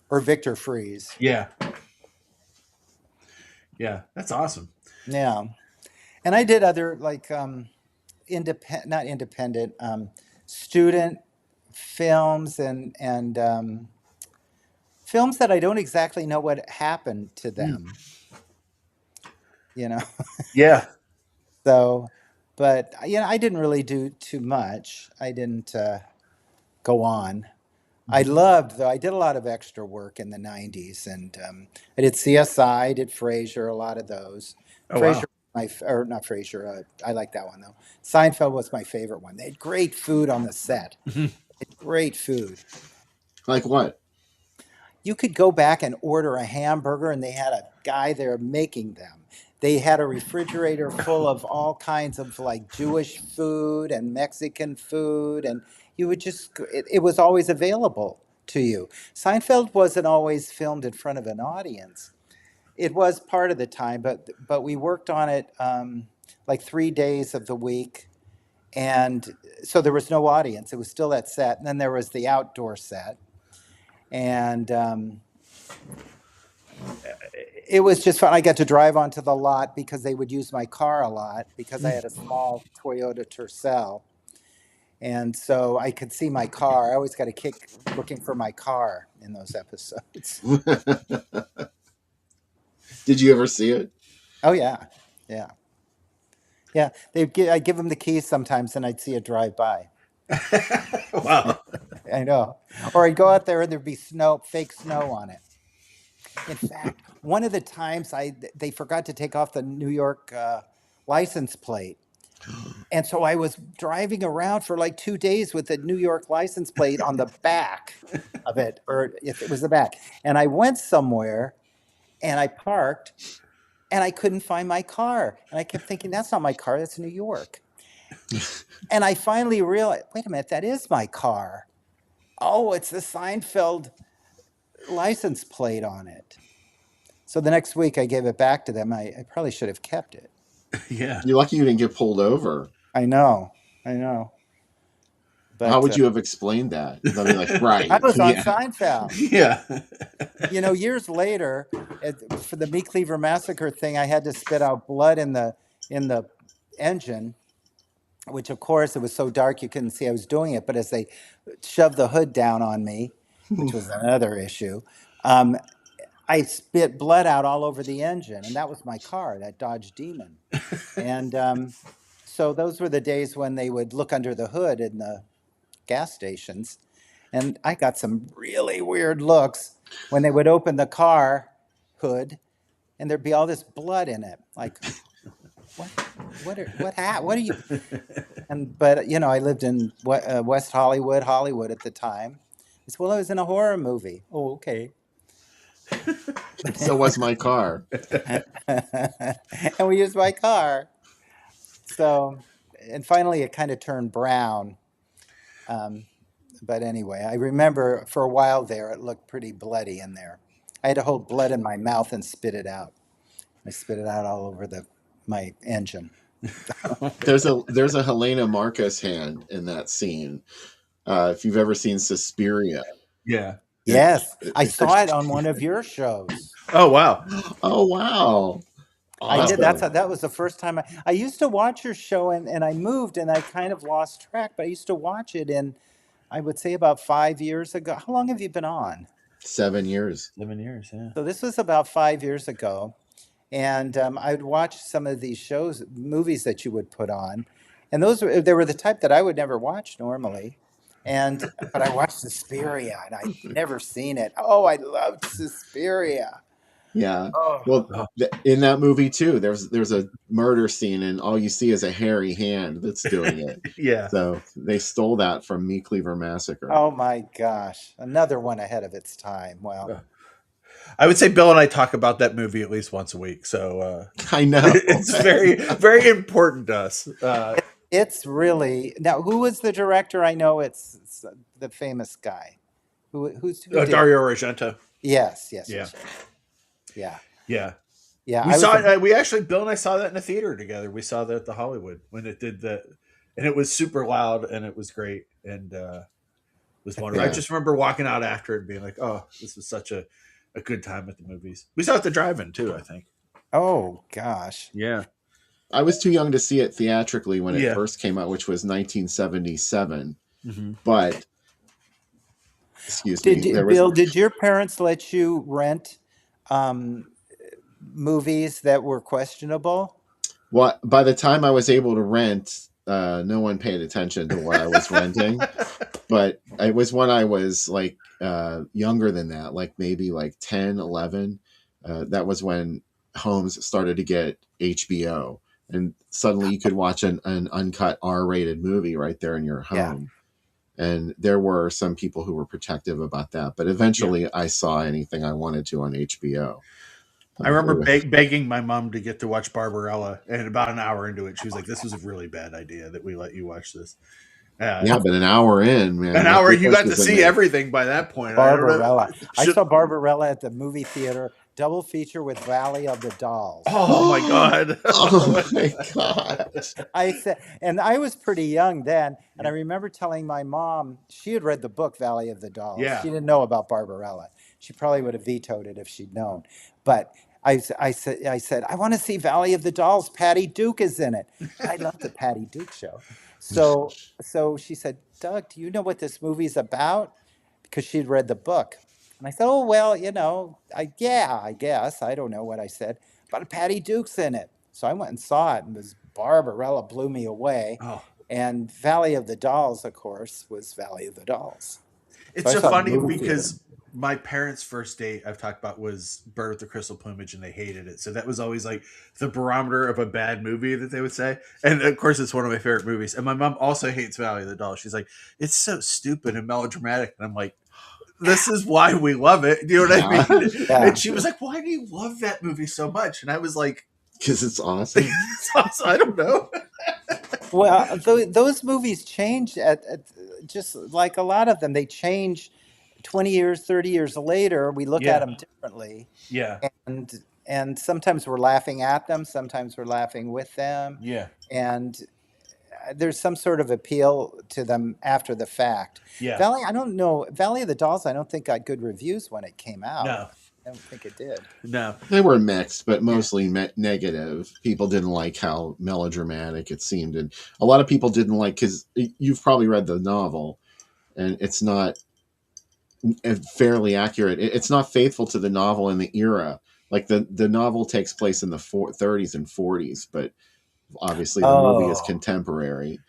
Or Victor Freeze. Yeah. Yeah, that's awesome. Yeah. And I did other, like, student films and films that I don't exactly know what happened to them. You know? Yeah. So, but, I didn't really do too much. I didn't go on. I did a lot of extra work in the 90s, and I did CSI, I did Frasier, a lot of those. Frasier, not Frasier, I like that one though. Seinfeld was my favorite one. They had great food on the set. Great food. Like what? You could go back and order a hamburger, and they had a guy there making them. They had a refrigerator full of all kinds of like Jewish food and Mexican food, and you would it was always available to you. Seinfeld wasn't always filmed in front of an audience. It was part of the time, but we worked on it like 3 days of the week, and so there was no audience. It was still that set, and then there was the outdoor set, and it was just fun. I got to drive onto the lot because they would use my car a lot because I had a small Toyota Tercel. And so I could see my car. I always got a kick looking for my car in those episodes. Did you ever see it? Oh, yeah. Yeah. Yeah. I'd give them the keys sometimes and I'd see it drive by. Wow. I know. Or I'd go out there and there'd be fake snow on it. In fact, one of the times they forgot to take off the New York license plate. And so I was driving around for like 2 days with the New York license plate on the back of it, or if it was the back. And I went somewhere and I parked and I couldn't find my car. And I kept thinking, that's not my car, that's New York. And I finally realized, wait a minute, that is my car. Oh, it's the Seinfeld license plate on it. So the next week I gave it back to them. I probably should have kept it. Yeah. You're lucky you didn't get pulled over. I know. But, how would you have explained that? They'll be like, right. I was on Seinfeld. Yeah. Years later, for the MEATCLEAVER Massacre thing, I had to spit out blood in the engine, which of course it was so dark you couldn't see I was doing it. But as they shoved the hood down on me, which was another issue, I spit blood out all over the engine, and that was my car, that Dodge Demon. And so those were the days when they would look under the hood in the gas stations, and I got some really weird looks when they would open the car hood, and there'd be all this blood in it. Like, what are you? But I lived in West Hollywood at the time. I said, well, I was in a horror movie. Oh, okay. So was my car. And we used my car. So, and finally it kind of turned brown. But anyway, I remember for a while there, it looked pretty bloody in there. I had to hold blood in my mouth and spit it out. I spit it out all over my engine. There's a Helena Marcos hand in that scene. If you've ever seen Suspiria. Yeah. Yes, I saw it on one of your shows. Oh wow! Oh wow! I did. That was the first time I used to watch your show, and I moved, and I kind of lost track. But I used to watch it in, I would say, about 5 years ago. How long have you been on? 7 years. 7 years, yeah. So this was about 5 years ago, and I'd watch some of these movies that you would put on, and they were the type that I would never watch normally. But I watched Suspiria, and I'd never seen it. Oh, I loved Suspiria. Yeah. Well, in that movie too, there's a murder scene, and all you see is a hairy hand that's doing it. Yeah. So they stole that from MEATCLEAVER Massacre. Oh my gosh, another one ahead of its time. Wow. I would say Bill and I talk about that movie at least once a week. So I know it's very, very important to us. It's really now. Who was the director? I know it's the famous guy. Who's Dario Argento? Yes. Yeah. We saw it. We actually, Bill and I saw that in the theater together. We saw that at the Hollywood when it did that, and it was super loud and it was great and it was wonderful. Yeah. I just remember walking out after and being like, "Oh, this was such a good time at the movies." We saw it at the drive-in too, I think. Oh gosh. Yeah. I was too young to see it theatrically when it first came out, which was 1977. Mm-hmm. But excuse me, Bill, did your parents let you rent movies that were questionable? Well, by the time I was able to rent, no one paid attention to what I was renting. But it was when I was like younger than that, like maybe like 10, 11. That was when homes started to get HBO. And suddenly you could watch an uncut R-rated movie right there in your home. Yeah. And there were some people who were protective about that. But eventually I saw anything I wanted to on HBO. I remember begging my mom to get to watch Barbarella. And about an hour into it, she was like, this was a really bad idea that we let you watch this. Yeah, but an hour in, man. You got to see everything by that point. Barbarella. I saw Barbarella at the movie theater double feature with Valley of the Dolls. Oh my God. Oh my God. I said, and I was pretty young then, and I remember telling my mom, she had read the book Valley of the Dolls. Yeah. She didn't know about Barbarella. She probably would have vetoed it if she'd known. But I said, I want to see Valley of the Dolls. Patty Duke is in it. I love the Patty Duke show. So she said, Doug, do you know what this movie's about? Because she'd read the book. And I said, oh, well, I guess. I don't know what I said. But Patty Duke's in it. So I went and saw it, and Barbarella blew me away. Oh. And Valley of the Dolls, of course, was Valley of the Dolls. It's so funny because my parents' first date I've talked about was Bird with the Crystal Plumage, and they hated it. So that was always like the barometer of a bad movie that they would say. And of course, it's one of my favorite movies. And my mom also hates Valley of the Dolls. She's like, it's so stupid and melodramatic. And I'm like, this is why we love it. You know what I mean? Yeah. And she was like, why do you love that movie so much? And I was like, because it's awesome. It's awesome. I don't know. Well, those movies change at just like a lot of them. They change 20 years, 30 years later. We look at them differently. Yeah. And sometimes we're laughing at them. Sometimes we're laughing with them. Yeah. And there's some sort of appeal to them after the fact. Yeah. I don't know. Valley of the Dolls, I don't think got good reviews when it came out. No. I don't think it did. No. They were mixed, but mostly negative. People didn't like how melodramatic it seemed. And a lot of people didn't like, because you've probably read the novel, and it's not fairly accurate. It's not faithful to the novel in the era. Like the novel takes place in the 30s and 40s, but obviously the movie is contemporary.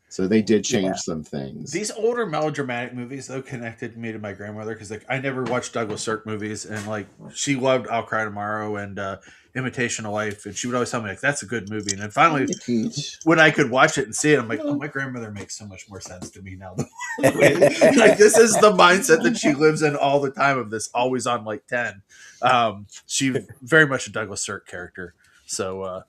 So they did change some things. These older melodramatic movies, though, connected me to my grandmother because, like, I never watched Douglas Sirk movies, and like she loved I'll Cry Tomorrow and Imitation of Life, and she would always tell me like that's a good movie. And then finally, when I could watch it and see it, I'm like, oh, my grandmother makes so much more sense to me now. Like this is the mindset that she lives in all the time of this always on like 10. She very much a Douglas Sirk character. So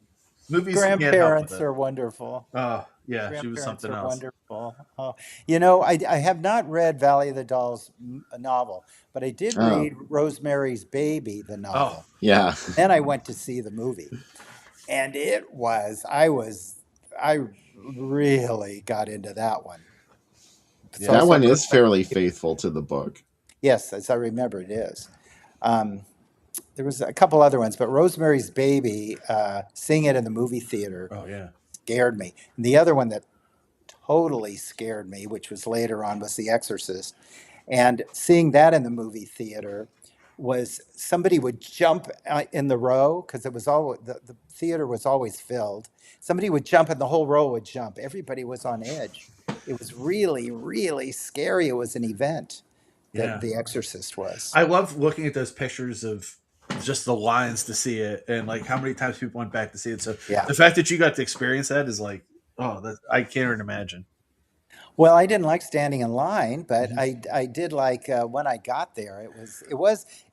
movies grandparents are wonderful. Oh. Yeah, she was something else. Wonderful. Oh, I have not read Valley of the Dolls novel, but I did read Rosemary's Baby, the novel. Oh, yeah. Then I went to see the movie, and I really got into that one. Yeah, that one is fairly faithful to the book. Yes, as I remember, it is. There was a couple other ones, but Rosemary's Baby, seeing it in the movie theater. Oh yeah. Scared me. And the other one that totally scared me, which was later on, was The Exorcist. And seeing that in the movie theater was somebody would jump in the row because it was all the theater was always filled. Somebody would jump and the whole row would jump. Everybody was on edge. It was really, really scary. It was an event that The Exorcist was. I love looking at those pictures of just the lines to see it and like how many times people went back to see it. So the fact that you got to experience that is like, I can't even imagine. Well, I didn't like standing in line, but I did like when I got there.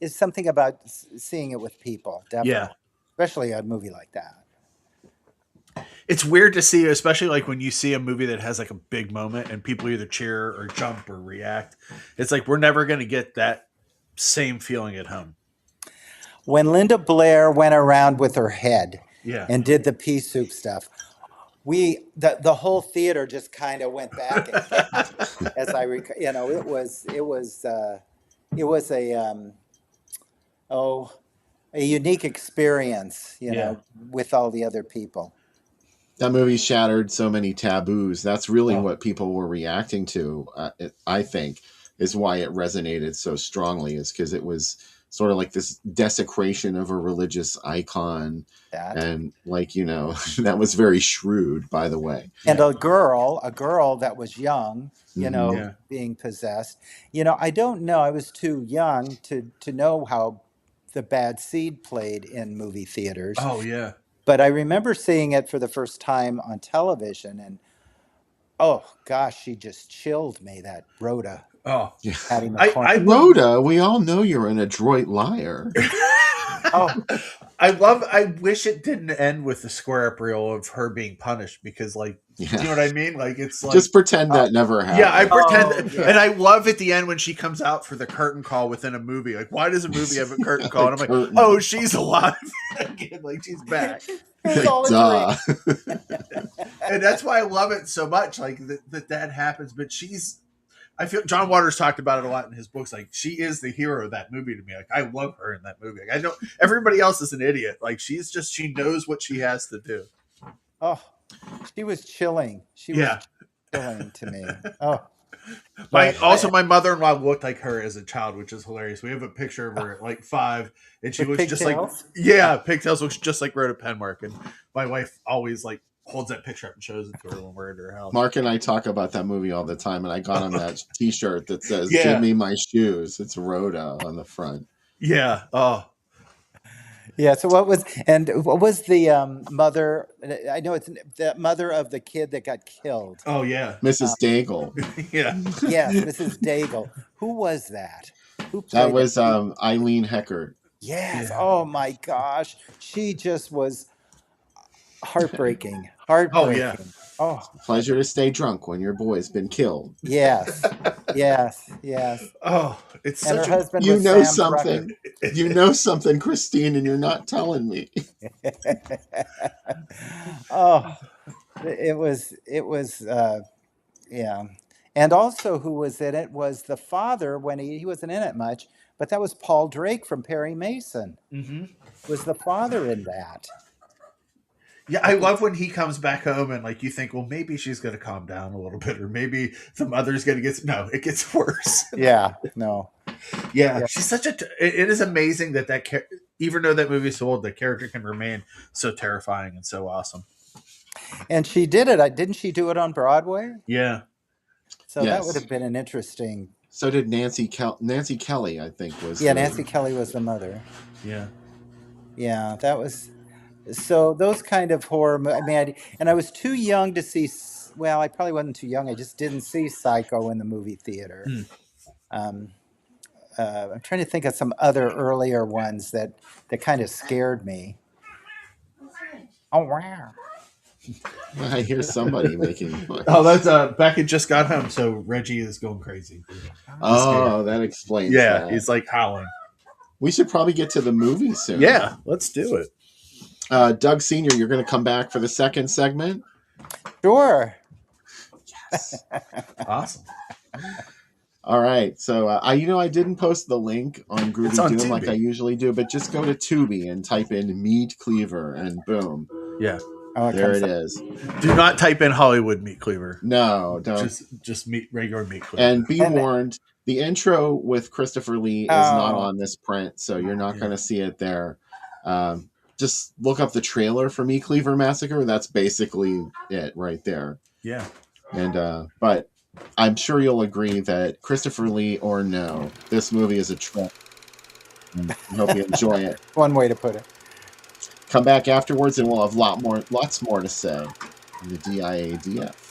It's something about seeing it with people, definitely, especially a movie like that. It's weird to see, especially like when you see a movie that has like a big moment and people either cheer or jump or react. It's like we're never going to get that same feeling at home. When Linda Blair went around with her head and did the pea soup stuff, the whole theater just kind of went back as I it was a unique experience, with all the other people. That movie shattered so many taboos. That's really what people were reacting to. I think is why it resonated so strongly, is because it was sort of like this desecration of a religious icon. And like, that was very shrewd, by the way. And a girl that was young, being possessed. I don't know. I was too young to know how the bad seed played in movie theaters. Oh, yeah. But I remember seeing it for the first time on television, and oh gosh, she just chilled me, that Rhoda. Oh, Rhoda, we all know you're an adroit liar. I wish it didn't end with the square up reel of her being punished because, like, do you know what I mean? Like, it's like just pretend that never happened. Yeah, I pretend, and I love at the end when she comes out for the curtain call within a movie. Like, why does a movie have a curtain call? And I'm like, oh, she's alive again. Like, she's back. It's all a dream. And that's why I love it so much. Like that happens, but I feel John Waters talked about it a lot in his books. Like, she is the hero of that movie to me. Like, I love her in that movie. Like, I know everybody else is an idiot. Like, she knows what she has to do. Oh, she was chilling. She was chilling to me. Oh, my mother-in-law looked like her as a child, which is hilarious. We have a picture of her at like 5, and she looks just like pigtails looks just like Rhoda Penmark. And my wife always like holds that picture up and shows it to her when we're at her house. Mark and I talk about that movie all the time, and I got him that T-shirt that says "Give me my shoes." It's Rhoda on the front. Yeah. Oh. Yeah. So what was the mother? I know it's the mother of the kid that got killed. Oh yeah, Mrs. Daigle. Yeah. Yes, Mrs. Daigle. Who was that? Who played that? Was Eileen Heckert. Yes. Yeah. Oh my gosh, she just was heartbreaking. Heartbreaking. Oh yeah. Oh, pleasure to stay drunk when your boy's been killed. Yes. Yes. Oh, it's and such her husband. You was know Sam something. Drucker. You know something, Christine, and you're not telling me. Oh, it was. Yeah. And also, who was in it was the father when he wasn't in it much, but that was Paul Drake from Perry Mason. Mm-hmm. Was the father in that? Yeah, I love when he comes back home and like you think, well, maybe she's going to calm down a little bit, or maybe the mother's going to get. No, it gets worse. Yeah, no. Yeah, she's such a. It is amazing that even though that movie's so old, the character can remain so terrifying and so awesome. And she did it. Didn't she do it on Broadway? Yeah. So that would have been an interesting. So did Nancy Kelly, I think, was. Yeah, Nancy Kelly was the mother. Yeah. Yeah, that was. So those kind of horror. I mean, I was too young to see. Well, I probably wasn't too young. I just didn't see Psycho in the movie theater. I'm trying to think of some other earlier ones that kind of scared me. Oh wow! I hear somebody making noise. Oh, that's Beckett just got home, so Reggie is going crazy. Oh, that explains. Yeah, that. he's like howling. We should probably get to the movie soon. Yeah, let's do it. Doug Sr., you're going to come back for the second segment? Sure. Yes. Awesome. All right. So, I didn't post the link on Groovy Doom Tubi, like I usually do, but just go to Tubi and type in MEATCLEAVER and boom. Yeah. There it is. Do not type in Hollywood Meat Cleaver. No, don't. Just regular Meat Cleaver. And be warned, the intro with Christopher Lee is not on this print, so you're not going to see it there. Just look up the trailer for MEATCLEAVER Massacre. That's basically it right there. Yeah. And but I'm sure you'll agree that Christopher Lee or no, this movie is a trip. I hope you enjoy it. One way to put it. Come back afterwards and we'll have lots more to say in the DIADF.